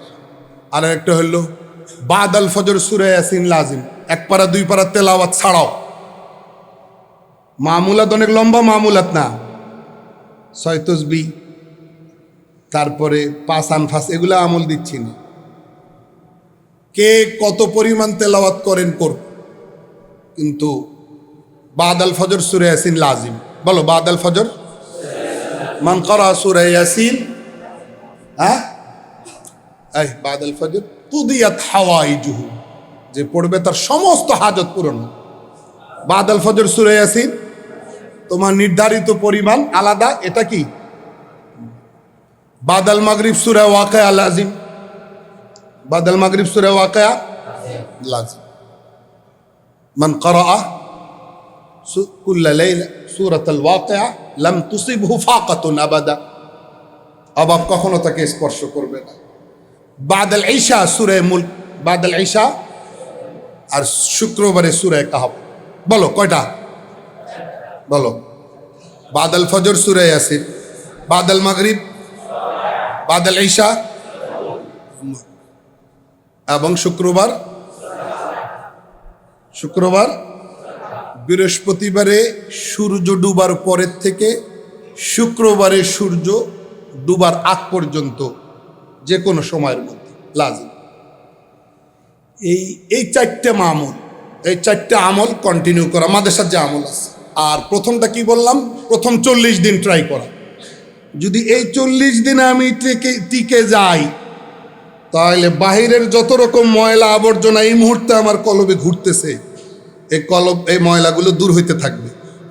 আর একটা হলো বাদ আল ফজর সূরা ইয়াসিন লাজিম, 1 পারা 2 পারা তেলাওয়াত ছাড়াও। মামুলাত অনেক লম্বা মামুলাত না, 6 তসবিহ, তারপরে 5 আনফাস, এগুলো আমল দিচ্ছি না। কে কত পরিমাণ তেলাওয়াত করেন করুন, কিন্তু বাদ আল ফজর সূরা ইয়াসিন লাজিম। বলো, বাদ আল ফজর মান ক্বারা সূরা ইয়াসিন, বাদ আল ফজর কুদিয়াত হাওয়াইজুহু, যে পড়বে তার সমস্ত হাজত পূরণ। বাদ আল ফজর সূরা ইয়াসিন তোমার নির্ধারিত পরিমাণ আলাদা। এটা কি? বাদ আল মাগরিব সূরা ওয়াকিয়া লাজিম, বাদ আল মাগরিব সূরা ওয়াকিয়া লাজিম। মান ক্বারা কুল্লা লাইলা সূরাতুল ওয়াকিয়া লাম তুসিবহু ফাকাতুন আবাদা, অভাব কখনো তাকে স্পর্শ করবে না। বাদ আল ইশা সূরা মুলক, বাদ আল ইশা, আর শুক্রবারে সূরা কাহফ। বলো কয়টা? বলো, বাদ আল ফজর সূরা ইয়াসিন, বাদ আল মাগরিব, বাদ আল ইশা, এবং শুক্রবার। বৃহস্পতিবারে সূর্য ডুবার পরের থেকে শুক্রবারে সূর্য ডুবার আগ পর্যন্ত যে কোনো সময়ের মধ্যে লাজিম। এই 4টে মামুল, এই 4টে আমল কন্টিনিউ করা। আমাদের সাথে যে আমল আছে, আর প্রথমটা কি বললাম? প্রথম 40 দিন ট্রাই করা। যদি এই 40 দিনে আমি টিকে যাই, তাহলে বাহিরের যত রকম ময়লা আবর্জনা এই মুহূর্তে আমার কলবে ঘুরতেছে, এই ময়লাগুলো দূর হইতে থাকবে।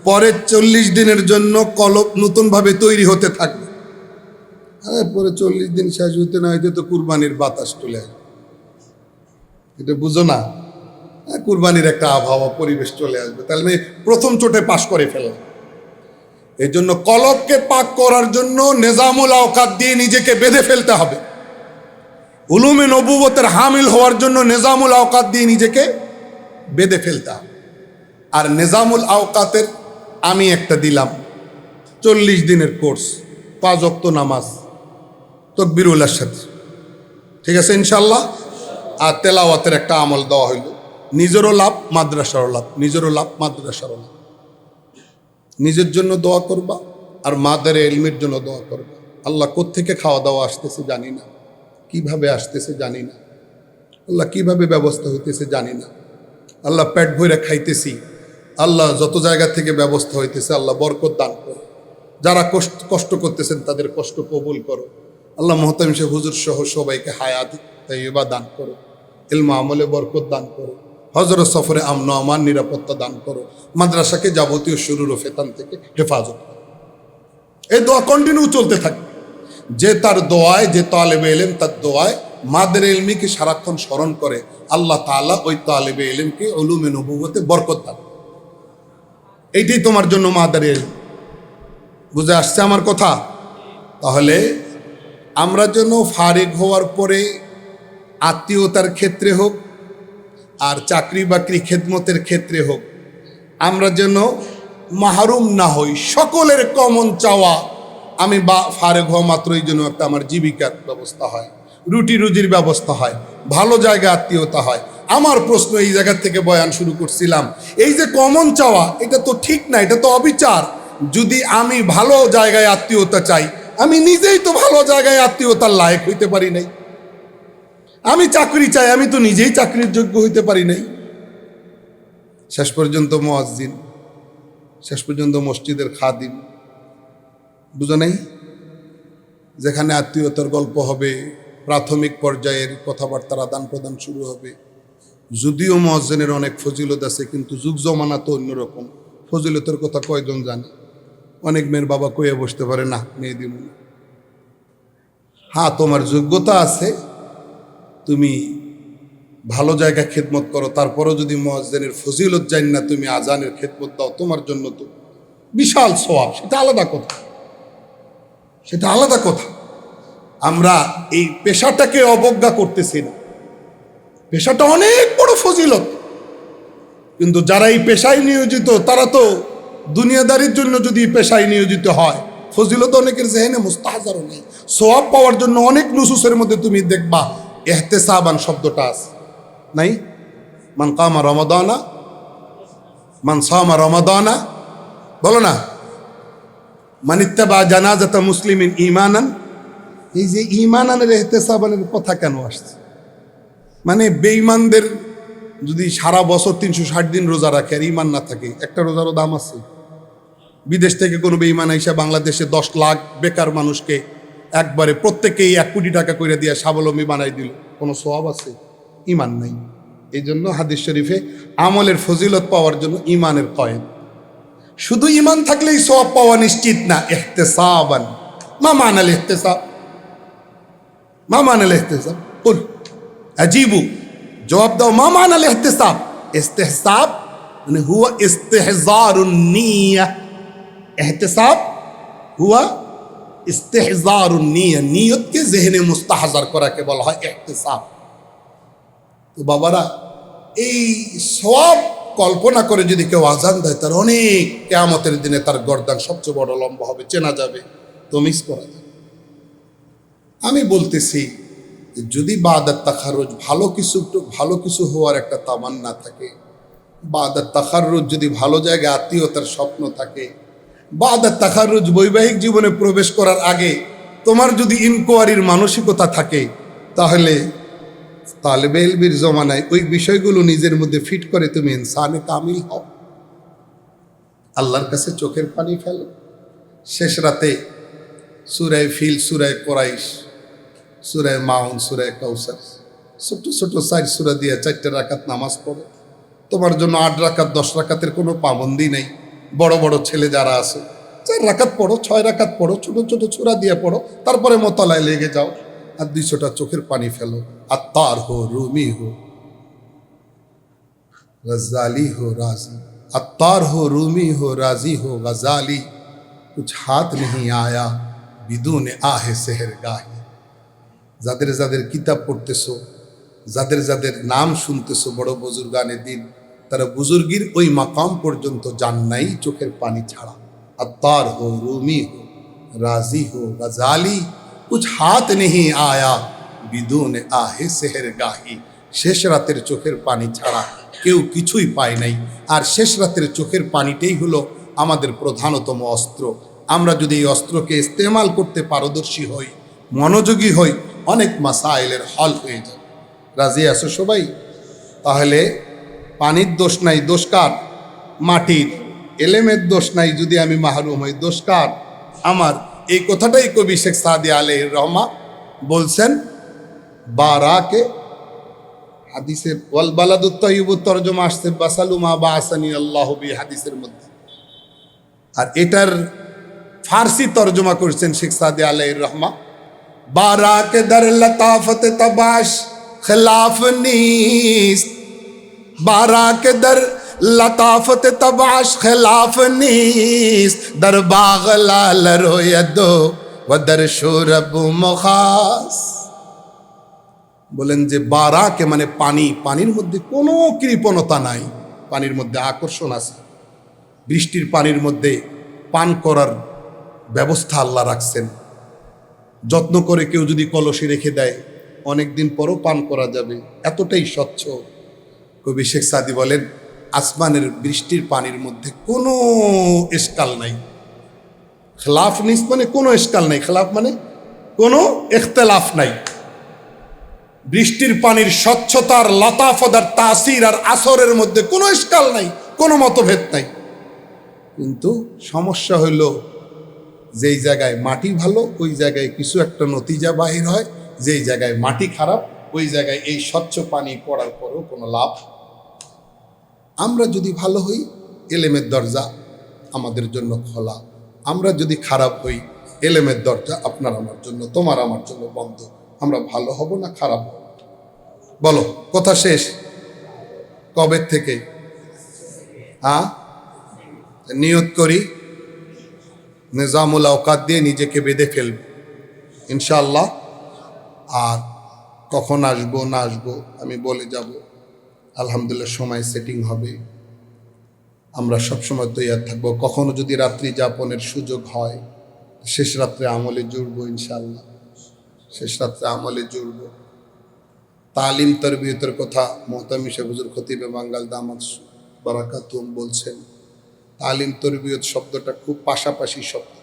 পরের 40 দিনের জন্য কলব নতুনভাবে তৈরি হতে থাকবে। পরে 40 দিন শেষ হইতে না হইতে তো কুরবানির বাতাস চলে আসবে। এটা বুঝো না? কুরবানির একটা আবহাওয়া পরিবেশ চলে আসবে। তাহলে প্রথম চোটে পাশ করে ফেললাম। এই জন্য কলবকে পাক করার জন্য নিজামুল আওকাত দিয়ে নিজেকে বেঁধে ফেলতে হবে। উলুমে নবুয়তের হামিল হওয়ার জন্য নিজামুল আওকাত দিয়ে নিজেকে বেঁধে ফেলতে হবে। আর নিজামুল আওকাতের আমি একটা দিলাম 40 দিনের কোর্স, 5 ওয়াক্ত নামাজ তাকবীরুল্লাহর সাথে। ঠিক আছে ইনশাআল্লাহ। আর তেলাওয়াতের একটা আমল দেওয়া হইল, নিজেরও লাভ, মাদ্রাসারও লাভ, নিজেরও লাভ, মাদ্রাসারও লাভ। নিজের জন্য দোয়া করবা, আর মাদের ইলমের জন্য দোয়া করবা। আল্লাহ কোত্থেকে খাওয়া দাওয়া আসতেছে জানি না, কিভাবে আসতেছে জানি না, আল্লাহ কিভাবে ব্যবস্থা হইতেছে জানি না। আল্লাহ পেট ভরে খাইতেছি, আল্লাহ যত জায়গা থেকে ব্যবস্থা হইতেছে আল্লাহ বরকত দান করো। যারা কষ্ট করতেছেন তাদের কষ্ট কবুল করো। আল্লাহ মুহতামিম শেখ হুজুর সহ সবাইকে হায়াত তাইয়্যিবা দান করো, ইলম আমলে বরকত দান করো, হজরত সফরে আমন আমান নিরাপত্তা দান করো, মাদ্রাসাকে যাবতীয় শুরুর ও ফেতান থেকে হেফাজত করো। এই দোয়া কন্টিনিউ চলতে থাকে। যে তার দোয়ায়, যে তালেবে ইলম তার দোয়ায় মাদের ইলমিকে সারাক্ষণ স্মরণ করে, আল্লাহ তাআলা ওই তালেবে ইলমকে উলুমে নবুয়তে বরকত দান। এইটাই তোমার জন্য মাদের ইলম। বুঝে আসছে আমার কথা? তাহলে আমরা যেন ফারিগ হওয়ার পরে আত্মীয়তার ক্ষেত্রে হোক আর চাকরি বাকরি খেদমতের ক্ষেত্রে হোক, আমরা যেন মাহরুম না হই। সকলের কমন চাওয়া আমি ফারিগ হওয়া মাত্রই যেন একটা আমার জীবিকার ব্যবস্থা হয়, রুটি রুজির ব্যবস্থা হয়, ভালো জায়গায় আত্মীয়তা হয়। আমার প্রশ্ন, এই জায়গা থেকে বয়ান শুরু করছিলাম, এই যে কমন চাওয়া, এটা তো ঠিক না, এটা তো অবিচার। যদি আমি ভালো জায়গায় আত্মীয়তা চাই, আমি নিজেই তো ভালো জায়গায় আত্মীয়তার লায়ক হইতে পারি নাই। আমি চাকরি চাই, আমি তো নিজেই চাকরির যোগ্য হইতে পারি নাই। শেষ পর্যন্ত মুয়াজ্জিন, শেষ পর্যন্ত মসজিদের খাদিম, বুঝো নাই? যেখানে আত্মীয়তার গল্প হবে, প্রাথমিক পর্যায়ের কথাবার্তার আদান প্রদান শুরু হবে। যদিও মুয়াজ্জিনের অনেক ফজিলত আছে, কিন্তু যুগ জমানা তো অন্যরকম। ফজিলতের কথা কয়জন জানে? অনেক মেয়ের বাবা কয়ে বসতে পারে, না মেয়ে দিব না। হ্যাঁ, তোমার যোগ্যতা আছে, তুমি ভালো জায়গায় খেদমত করো, তারপরও যদি মুয়াজ্জিনের ফজিলত জানি না তুমি আজানের খেদমত দাও, তোমার জন্য তো বিশাল সওয়াব, সেটা আলাদা কথা, সেটা আলাদা কথা। আমরা এই পেশাটাকে অবজ্ঞা করতেছি না, পেশাটা অনেক বড় ফজিলত, কিন্তু যারা এই পেশায় নিয়োজিত তারা তো দুনিয়াদারির জন্য যদি পেশায় নিয়োজিত হয়, ফজিলত অনেকের জেহেনে মুস্তাহজারও নেই। সওয়াব পাওয়ার জন্য অনেক নুসুসের মধ্যে তুমি দেখবা ইহতিসাবান শব্দটা আছে, নাই? মান কামা রমাদানা, মান সামা রমাদানা, বলো না, মান ইত্তাবা জানাজাতা মুসলিমিন ঈমানান। এই যে ঈমানানের ইহতিসাবানের কথা কেন আসছে? মানে বেঈমানদের যদি সারা বছর 360 দিন রোজা রাখে আর ঈমান না থাকে, একটা রোজারও দাম আছে? বিদেশ থেকে কোনো বেঈমান আইসা বাংলাদেশে 10 লাখ বেকার মানুষকে একবারে প্রত্যেকেই 1 কোটি টাকা করে দিয়ে স্বাবলম্বী বানাই দিল, কোনো সওয়াব আছে? ঈমান নাই। এই জন্য হাদিস শরীফে আমলের ফজিলত পাওয়ার জন্য ঈমানের কয়েদ। শুধু ঈমান থাকলেই সওয়াব পাওয়া নিশ্চিত না। ইহতিসাবান, মা মানাল ইহতিসাব, মা মানাল ইহতিসাব, কুল আজিবু, জবাব দাও, মা মানাল ইহতিসাব। ইস্তিহসাব মানে হুয়া ইস্তিহজারুন নিয়া, ইহতিসাব হুয়া ইস্তিহজারুন নিয়া, নিয়তকে জেহনে মুস্তাহজার করাকে বলা হয় ইহতিসাব। তো বাবারা, এই সওয়াব কল্পনা করে যদি কেউ আজান দেয়, তার অনেক কিয়ামতের দিনে তার গর্দান সবচেয়ে বড় লম্বা হবে, চেনা যাবে, তো মিস করা যাবে। আমি বলতেছি, যদি বাদাত তাখারুজ, ভালো কিছু হওয়ার একটা তামান্না থাকে, বাদাত তাখারুজ যদি ভালো জায়গায় আত্মীয়তার স্বপ্ন থাকে, বাদাত তাখারুজ বৈবাহিক জীবনে প্রবেশ করার আগে তোমার যদি ইনকোয়ারির মানসিকতা থাকে, তাহলে তালেবে ইলমের জমানায় ওই বিষয়গুলো নিজের মধ্যে ফিট করে তুমি ইনসানে কামিল হও, আল্লাহর কাছে চোখের পানি ফেলো। শেষ রাতে সূরা ফিল, সূরা কুরাইশ, সূরা মাউন, সূরা কাউসার, ছোট ছোট 4 সূরা দিয়ে 4টা রাকাত নামাজ পড়ো। তোমার জন্য 8 রাকাত 10 রাকাতের কোনো পাবন্দি নেই। বড় বড় ছেলে যারা আছে 4 রাকাত পড়ো, 6 রাকাত পড়ো, ছোট ছোট সূরা দিয়ে পড়ো, তারপরে মোতালায় লেগে যাও, আর 200টা চোখের পানি ফেলো। আত্তার হো, রুমি হো, গজালি হো, রাজি, আত্তার হো, রুমি হো, রাজি হো, গজালি, কুছ হাত नहीं आया বিদুনে আহে সেহের গাহি। যাদের যাদের কিতাব পড়তেছো, যাদের যাদের নাম শুনতেছো বড় বুজুর্গানে দিন, তারা বুজুর্গির ওই মাকাম পর্যন্ত যান নাই চোখের পানি ছাড়া। আত্তার হো, রুমি হো, রাজি হো, গজালি, কুছ হাত नहीं आया বিদুনে আহে সেহের গাহি। শেষ রাতের চোখের পানি ছাড়া কেউ কিছুই পায় নাই। আর শেষ রাতের চোখের পানিটাই হলো আমাদের প্রধানতম অস্ত্র। আমরা যদি এই অস্ত্রকে ইস্তেমাল করতে পারদর্শী হই, মনোযোগী হই, অনেক মাসাইলের হল হয়ে যায়। রাজি আছো সবাই? তাহলে পানির দোষ নাই, দোষ কার? মাটির। এলেমের দোষ নাই, যদি আমি মাহরুম হই, দোষ কার? আমার। এই কথাটাই কবি শেখ সাদি আলাইহির রহমা বলছেন বারাকে হাদিসে, ওয়াল বালাদুত তাইয়িবুত তরজমা আসছে বাসালু মা বাসানি আল্লাহু বি, হাদিসের মধ্যে। আর এটার ফার্সি তর্জমা করছেন শেখ সাদি আলাইহির রহমা, বারাকে দার লতাফত তবাশ খিলাফ নিস, বারাকে দার লতাফত তবাশ খিলাফ নিস, দর বাগ লাল রোয়দো ও দর শুরব মুখাস। বলেন যে বারাকে মানে পানি, পানির মধ্যে কোনো কৃপণতা নাই, পানির মধ্যে আকর্ষণ আছে। বৃষ্টির পানির মধ্যে পান করার ব্যবস্থা আল্লাহ রাখছেন। যত্ন করে কেউ যদি কলসে রেখে দেয়, অনেক দিন পরও পান করা যাবে, এতটাই স্বচ্ছ। কবি শেখ সাদি বলেন আসমানের বৃষ্টির পানির মধ্যে কোনো এশকাল নাই। খেলাফ নিস মানে কোনো এশকাল নাই, খেলাফ মানে কোনো ইখতিলাফ নাই। বৃষ্টির পানির স্বচ্ছতার, লতাফতার, তাসির আর আসরের মধ্যে কোনো ইশকাল নাই, কোনো মতভেদ নাই। কিন্তু সমস্যা হইল যেই জায়গায় মাটি ভালো ওই জায়গায় কিছু একটা নতিজা বাহির হয়, যেই জায়গায় মাটি খারাপ ওই জায়গায় এই স্বচ্ছ পানি পড়ার পরেও কোনো লাভ। আমরা যদি ভালো হই এলেমের দরজা আমাদের জন্য খোলা, আমরা যদি খারাপ হই এলেমের দরজা আপনার আমার জন্য তোমার আমার জন্য বন্ধ। আমরা ভালো হব না খারাপ হব? বলো, কথা শেষ। কবে থেকে? নিয়ত করি নিজামুল আওকাত দিয়ে নিজেকে বেঁধে ফেলব ইনশাআল্লাহ। আর কখন আসবো না আসবো আমি বলে যাব, আলহামদুলিল্লাহ সময় সেটিং হবে। আমরা সবসময় তৈয়ার থাকবো। কখনো যদি রাত্রি যাপনের সুযোগ হয় শেষ রাত্রে আমলে জুড়বো ইনশাআল্লাহ, শেষ রাত্রে আমলে জুড়বো। তালিম তরবিয়তের কথা মোহতামি শেখ হুজুর খতিবে বাঙ্গাল দামাত বারাকাতুহুম বলছেন, তালিম তরবিয়ত শব্দটা খুব পাশাপাশি শব্দ,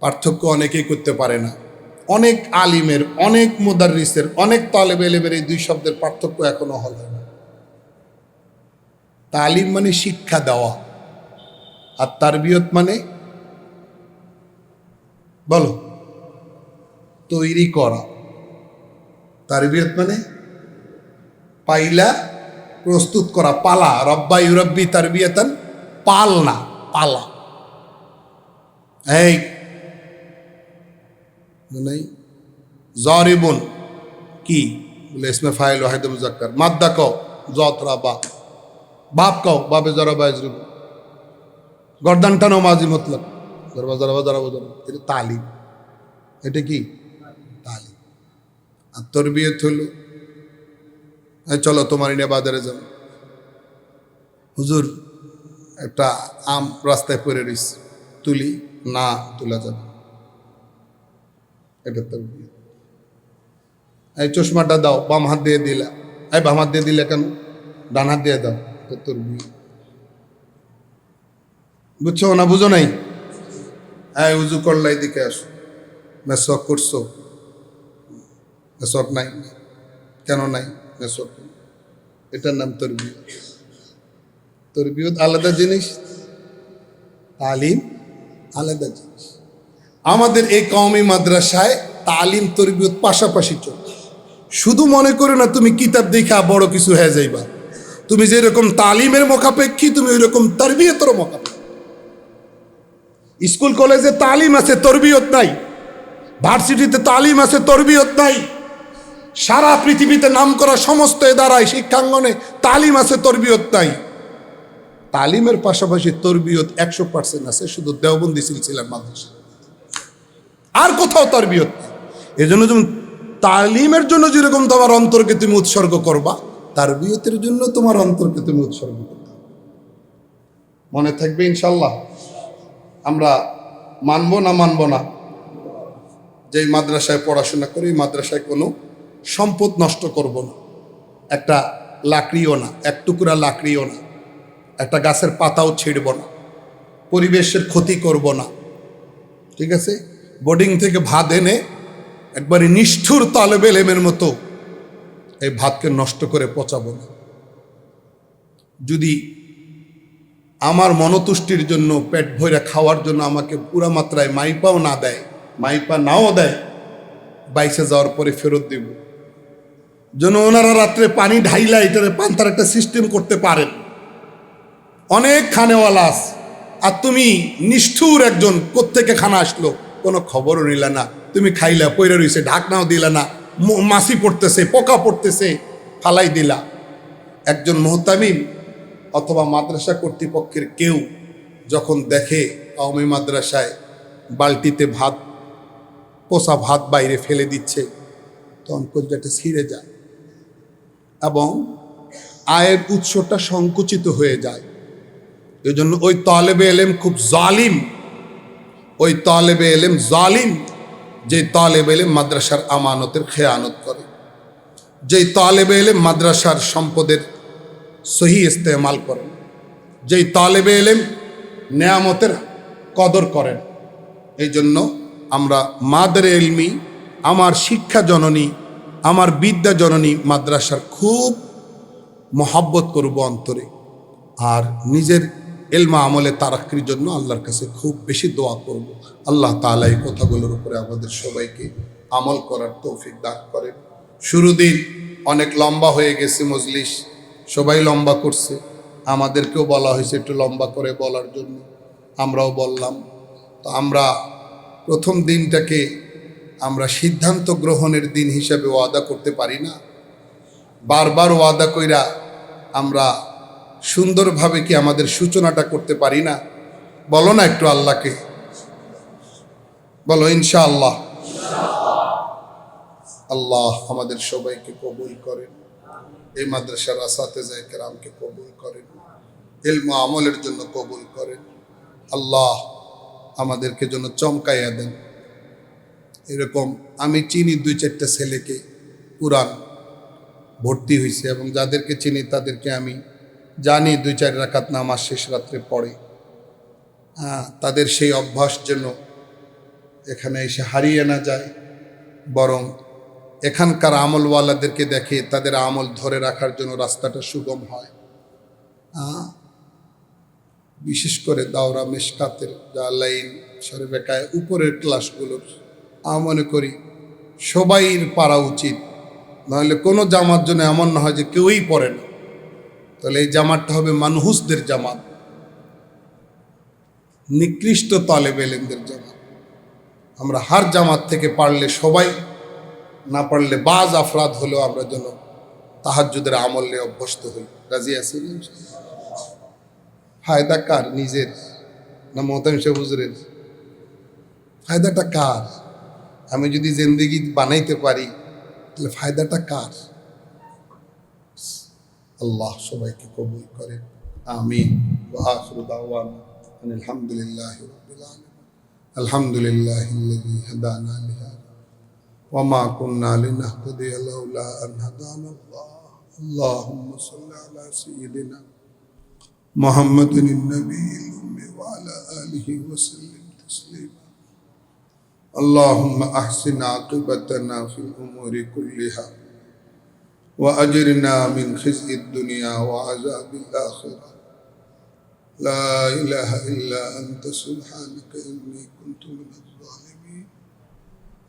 পার্থক্য অনেকেই করতে পারে না। অনেক আলিমের, অনেক মুদাররিসের, অনেক তালেবে ইলমের এই দুই শব্দের পার্থক্য এখনো হল না। তালিম মানে শিক্ষা দেওয়া, আর তারবিয়ত মানে বলো তৈরি করা। তারবিয়ত মানে পাইলা প্রস্তুত করা, পালা। রব্বা ইউরব্বি তারবিয়াতান, পাল না পালা। এই নাই জরিবুন কি বলে ইসমে ফাইল ওয়াহিদ মুজাক্কার, মাদ্দা কও যতরা বা, বাপ কও বাবে জরা বাজরু, গর্দান টানো মাজি মতলব জরবা জরবা জরবা জরবা। এটা তালিম, এটা কি তালিম। আর তরবিয়ত হলো চলো তোমার নিয়ে বাজারে যাও, হুজুর একটা আম রাস্তায় পড়ে রইছে, তুলি না তোলা যাবে, এটা তরবিয়ত। এই চশমাটা দাও, বাম হাত দিয়ে দিলা, এই বাম হাত দিয়ে দিলে কেন, ডান হাত দিয়ে দাও, এটা তরবিয়ত। বুঝছো না বুঝো নাই? এই উজু করলাই দিকে আসো, মেসওয়াক করছো, মেসওয়াক নাই, কেন নাই মেসওয়াক? এটার নাম তরবিয়ত। তরবিয়ত আলাদা জিনিস, তালিম আলাদা জিনিস। আমাদের এই কওমি মাদ্রাসায় তালিম তরবিয়ত পাশাপাশি চলছে। শুধু মনে করো না তুমি কিতাব দেখা বড় কিছু হয়ে যাইবা। তুমি যেরকম তালিমের মোকাপেক্ষী তুমি ওই রকম তরবিয়তের মোকাপেক্ষী। স্কুল কলেজে তালিম আছে, তরবিয়ত নাই। ভার্সিটিতে তালিম আছে, তরবিয়ত নাই। সারা পৃথিবীতে নামকরা সমস্ত এদারায় শিক্ষাঙ্গনে তালিম আছে, তরবিয়ত নাই। তালিমের পাশাপাশি তরবিয়ত 100% আছে শুধু দেওবন্দি সিলসিলার মাদ্রাসা, আর কোথাও তরবিয়ত নেই। এই জন্য যেমন তালিমের জন্য যেরকম তোমার অন্তরকে তুমি উৎসর্গ করবা, তারবিয়তের জন্য তোমার অন্তরকে তুমি উৎসর্গ করবে। মনে থাকবে ইনশাল্লাহ। আমরা মানব না যেই মাদ্রাসায় পড়াশোনা করি মাদ্রাসায় কোনো সম্পদ নষ্ট করব না। একটা লাকড়িও না, এক টুকরা লাকড়িও না, একটা গাছের পাতাও ছিঁড়ব না, পরিবেশের ক্ষতি করব না, ঠিক আছে? বোর্ডিং থেকে ভাত এনে একবারে নিষ্ঠুর তালেবে ইলমের মতো এই ভাতকে নষ্ট করে পচাবো না। যদি আমার মনতুষ্টির জন্য, পেট ভরে খাওয়ার জন্য আমাকে পুরা মাত্রায় মাইপাও না দেয়, মাইপা নাও দেয়, বাইসে যাওয়ার পরে ফেরত দিব। যেন ওনারা রাত্রে পানি ঢাইলা এটারে পান্তার একটা সিস্টেম করতে পারেন। অনেক খানেওয়ালা আছে, আর তুমি নিষ্ঠুর একজন, কোত্থেকে খানা আসলো কোনো খবরও নিলা না, তুমি খাইলা, পইরা রইছে, ঢাকনাও দিলা না, মাছি পড়তেছে, পোকা পড়তেছে, ফালাই দিলা। একজন মুহতামিম অথবা মাদ্রাসা কর্তৃপক্ষের কেউ যখন দেখে কওমি মাদ্রাসায় বালতিতে ভাত, পোষা ভাত বাইরে ফেলে দিচ্ছে, তখন কলজাটা ছিঁড়ে যায় এবং আয়ের উৎসটা সংকুচিত হয়ে যায়। এই জন্য ওই তালেবে ইলম খুব জালিম, ওই তালেবে ইলম জালিম যে তালেবে ইলম মাদ্রাসার আমানতের খেয়ানত করে, যেই তালেবে ইলম মাদ্রাসার সম্পদের সহি ইস্তেমাল করেন, যেই তালেবে ইলম নেয়ামতের কদর করেন। এই জন্য আমরা মাদারে ইলমি, আমার শিক্ষা জননী, আমার বিদ্যা জননী মাদ্রাসার খুব মহব্বত করব অন্তরে। আর নিজের ইলম আমলে তারাক্কির জন্য আল্লাহর কাছে খুব বেশি দোয়া করব। আল্লাহ তাআলা এই কথাগুলোর উপরে আমাদের সবাইকে আমল করার তৌফিক দান করেন। শুরু দিন অনেক লম্বা হয়ে গেছে মজলিস, সবাই লম্বা করছে, আমাদেরকেও বলা হয়েছে একটু লম্বা করে বলার জন্য, আমরাও বললাম। তো আমরা প্রথম দিনটাকে আমরা সিদ্ধান্ত গ্রহণের দিন হিসাবে ওয়াদা করতে পারি না? বারবার ওয়াদা কইরা আমরা সুন্দরভাবে কি আমাদের সূচনাটা করতে পারি না? বলো না একটু আল্লাহকে, বলো ইনশাআল্লাহ। আল্লাহ আমাদের সবাইকে কবুল করেন, এই মাদ্রাসার আসাতেজায়ে কেরামকে কবুল করেন, ইলম আমলের জন্য কবুল করেন। আল্লাহ আমাদেরকে জন্য চমকাইয়া দেন। এরকম আমি চিনি 2-4টা ছেলেকে কুরআন ভর্তি হয়েছে, এবং যাদেরকে চিনি তাদেরকে আমি জানি 2-4 রাকাত নামাজ শেষ রাত্রে পড়ে। তাদের সেই অভ্যাস যেন এখানে এসে হারিয়ে না যায়, বরং এখানকার আমলওয়ালাদেরকে দেখে তাদের আমল ধরে রাখার জন্য রাস্তাটা সুগম হয়। বিশেষ করে দাওরা মেশকাতের লাইন শরীফেকায় উপরের ক্লাসগুলোর মনে করি সবাইর পারা উচিত, নাহলে কোনো জামাত জন্য এমন না হয় যে কেউই পড়ে না। তাহলে এই জামাতটা হবে মানহুসদের জামাত, নিকৃষ্ট তালেব ইলমদের জামাত। আমরা হার জামাত থেকে পারলে সবাই, না পারলে বাজ আফরাদ হলেও আমরা যেন তাহাজ্জুদের আমলে অভ্যস্ত হই। রাজি আছেন? ফায়দা কার? নিজের না মোহতামিম সাহেব হুজুরের? ফায়দাটা কার? আমি যদি জিন্দেগি বানাইতে পারি তাহলে ফায়দাটা কার? আল্লাহ সবাইকে কবুল করেন, আমিন। ওয়া আখিরু দাওয়ানা আলহামদুলিল্লাহি রাব্বিল আলামিন। আলহামদুলিল্লাহিল্লাযী হাদানা লিহাযা ওয়া মা কুন্না লিনাহতাদিয়া লাউলা আন হাদানা আল্লাহ। আল্লাহুম্মা সাল্লি আলা সাইয়্যিদিনা মুহাম্মাদিন নবিয়্যিল উম্মি ওয়া আলা আলিহি ওয়া সাল্লিম তাসলিমা। আল্লাহুম্মা আহসিন আকিবাতানা ফিল উমুরি কুল্লিহা وأجرنا من خزي الدنيا وعذاب الآخرة. لا إله إلا أنت سبحانك إني كنت من الظالمين.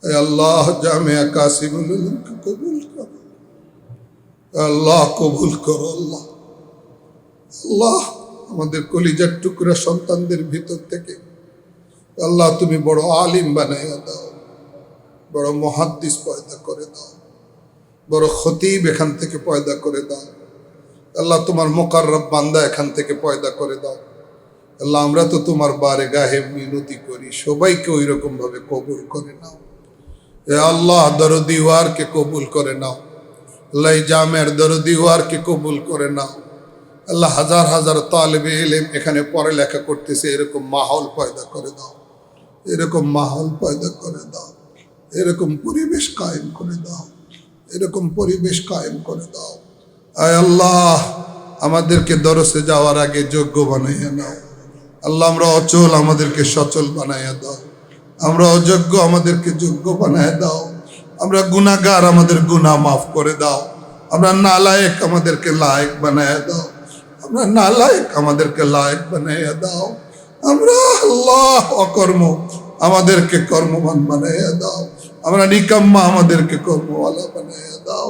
اے اللہ جامع قاسم العلم کو قبول کرو، আল্লাহ কবুল করো। আল্লাহ আল্লাহ আমাদের কলিজার টুকরা সন্তানদের ভিতর থেকে আল্লাহ তুমি বড় আলিম বানাইয়া দাও, বড় মুহাদ্দিস পয়দা করে দাও, বড় খতিব এখান থেকে পয়দা করে দাও। আল্লাহ তোমার মুকাররব বান্দা এখান থেকে পয়দা করে দাও। আল্লাহ আমরা তো তোমার বারে গাহে মিনতি করি, সবাইকে ওই রকম ভাবে কবুল করে নাও। এ আল্লাহ দরদি ওয়ারকে কবুল করে নাও। আল্লাহ জামের দরদি ওয়ারকে কবুল করে নাও। আল্লাহ হাজার হাজার তালেবে ইলম এখানে পড়ালেখা করতেছে, এরকম মাহৌল পয়দা করে দাও, এরকম মাহৌল পয়দা করে দাও, এরকম পরিবেশ কায়েম করে দাও, এরকম পরিবেশ কায়েম করে দাও। আয় আল্লাহ আমাদেরকে দরসে যাওয়ার আগে যোগ্য বানাইয়া নাও। আল্লাহ আমরা অচল, আমাদেরকে সচল বানাইয়া দাও। আমরা অযোগ্য, আমাদেরকে যোগ্য বানাইয়া দাও। আমরা গুনাহগার, আমাদের গুনাহ মাফ করে দাও। আমরা নালায়েক, আমাদেরকে লায়েক বানাইয়া দাও। আমরা নালায়েক, আমাদেরকে লায়েক বানাইয়া দাও। আমরা আল্লাহ অকর্ম, আমাদেরকে কর্মবান বানাইয়া দাও। আমরা নিকাম্মা, আমাদেরকে কর্মওয়ালা বানাইয়া দাও।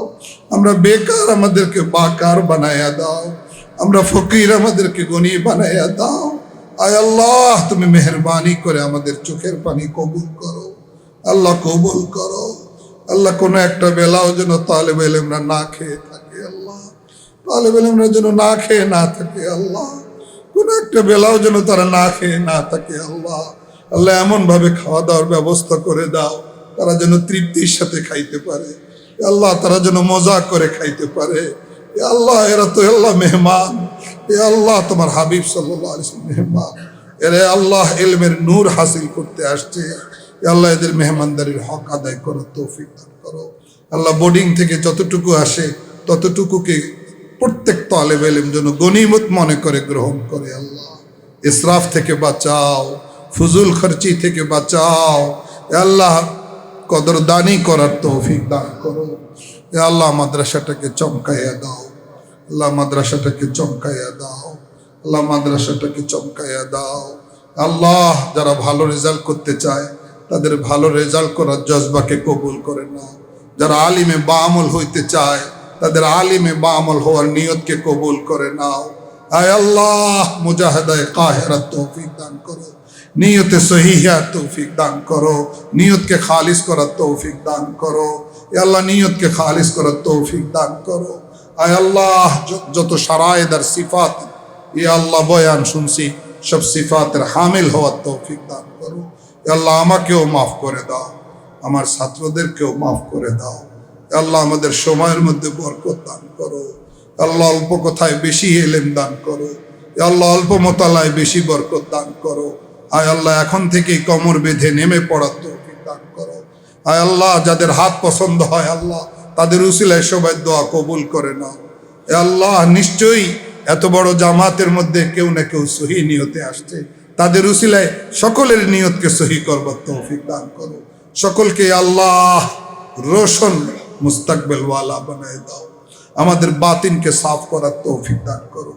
আমরা বেকার, আমাদেরকে বাকার বানাইয়া দাও। আমরা ফকির, আমাদেরকে গনি বানাইয়া দাও। আয় আল্লাহ তুমি মেহেরবানি করে আমাদের চোখের পানি কবুল করো। আল্লাহ কবুল করো। আল্লাহ কোনো একটা বেলাও যেন তালেব ইলমরা না খেয়ে থাকে। আল্লাহ তালেব ইলমরা যেন না খেয়ে না থাকে। আল্লাহ কোনো একটা বেলাও যেন তারা না খেয়ে না থাকে। আল্লাহ আল্লাহ এমন ভাবে খাওয়া দাওয়ার ব্যবস্থা করে দাও তারা যেন তৃপ্তির সাথে খাইতে পারে। আল্লাহ তারা যেন মজা করে খাইতে পারে। আল্লাহ এরা তো আল্লাহ মেহমান। আল্লাহ তোমার হাবিব সাল্লাল্লাহু আলাইহি ওয়াসাল্লাম মেহমান। এরা আল্লাহ ইলমের নূর হাসিল করতে আসছে। আল্লাহ এদের মেহমানদারির হক আদায় করো, তৌফিক দান করো। আল্লাহ বোর্ডিং থেকে যতটুকু আসে ততটুকুকে প্রত্যেক তালেব ইলম যেন গনিমত মনে করে গ্রহণ করে। আল্লাহ ইসরাফ থেকে বাঁচাও, ফুজুল খরচি থেকে বাঁচাও। আল্লাহ কদরদানি করার তৌফিক দান করো। আল্লাহ মাদ্রাসাটাকে চমকাইয়া দাও। আল্লাহ মাদ্রাসাটাকে চমকাইয়া দাও। আল্লাহ মাদ্রাসাটাকে চমকাইয়া দাও। আল্লাহ যারা ভালো রেজাল্ট করতে চায় তাদের ভালো রেজাল্ট করার জজবাকে কবুল করে নাও। যারা আলিমে বামল হইতে চায় তাদের আলিমে বামল হওয়ার নিয়তকে কবুল করে নাও। আয় আল্লাহ মুজাহিদায়ে কাহিরাত তৌফিক দান করো, নিয়তে সহিহা তৌফিক দান করো, নিয়তকে খালিস করার তৌফিক দান করো। এ আল্লাহ নিয়তকে খালিস করার তৌফিক দান করো। আয় আল্লাহ যত শারায়েত আর সিফাত এ আল্লাহ বয়ান শুনছি সব সিফাতের হামিল হওয়ার তৌফিক দান করো। এ আল্লাহ আমাকেও মাফ করে দাও, আমার ছাত্রদেরকেও মাফ করে দাও। এ আল্লাহ আমাদের সময়ের মধ্যে বরকত দান করো। আল্লাহ অল্প কথায় বেশি ইলম দান করো। এ আল্লাহ অল্প মোতালায় বেশি বরকত দান করো। আয় আল্লাহ এখন থেকেই কমর বেঁধে নেমে পড়ার তৌফিক দান করো। আয় আল্লাহ যাদের হাত পছন্দ হয় আল্লাহ তাদের উসিলায় সবাই দোয়া কবুল করে নাও। এ আল্লাহ নিশ্চয়ই এত বড় জামাতের মধ্যে কেউ না কেউ সহি নিয়তে আসছে, তাদের উসিলায় সকলের নিয়তকে সহি করবার তৌফিক দান করো। সকলকে আল্লাহ রোশন মুস্তাকবেল ওয়ালা বানায় দাও। আমাদের বাতিনকে সাফ করার তৌফিক দান করো,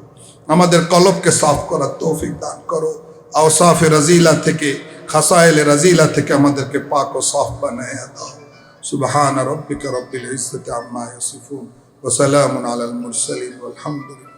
আমাদের কলবকে সাফ করার তৌফিক দান করো। আওসাফে রাজিলা থেকে খাসায়েলে রাজিলা থেকে আমাদেরকে পাক ও সাফ বানায় দাও। সুবহান রাব্বিকা রব্বিল ইজ্জাতি আম্মা ইয়াসিফুন ওয়া সালামুন আলাল মুরসালিন ওয়াল হামদুলিল্লাহ।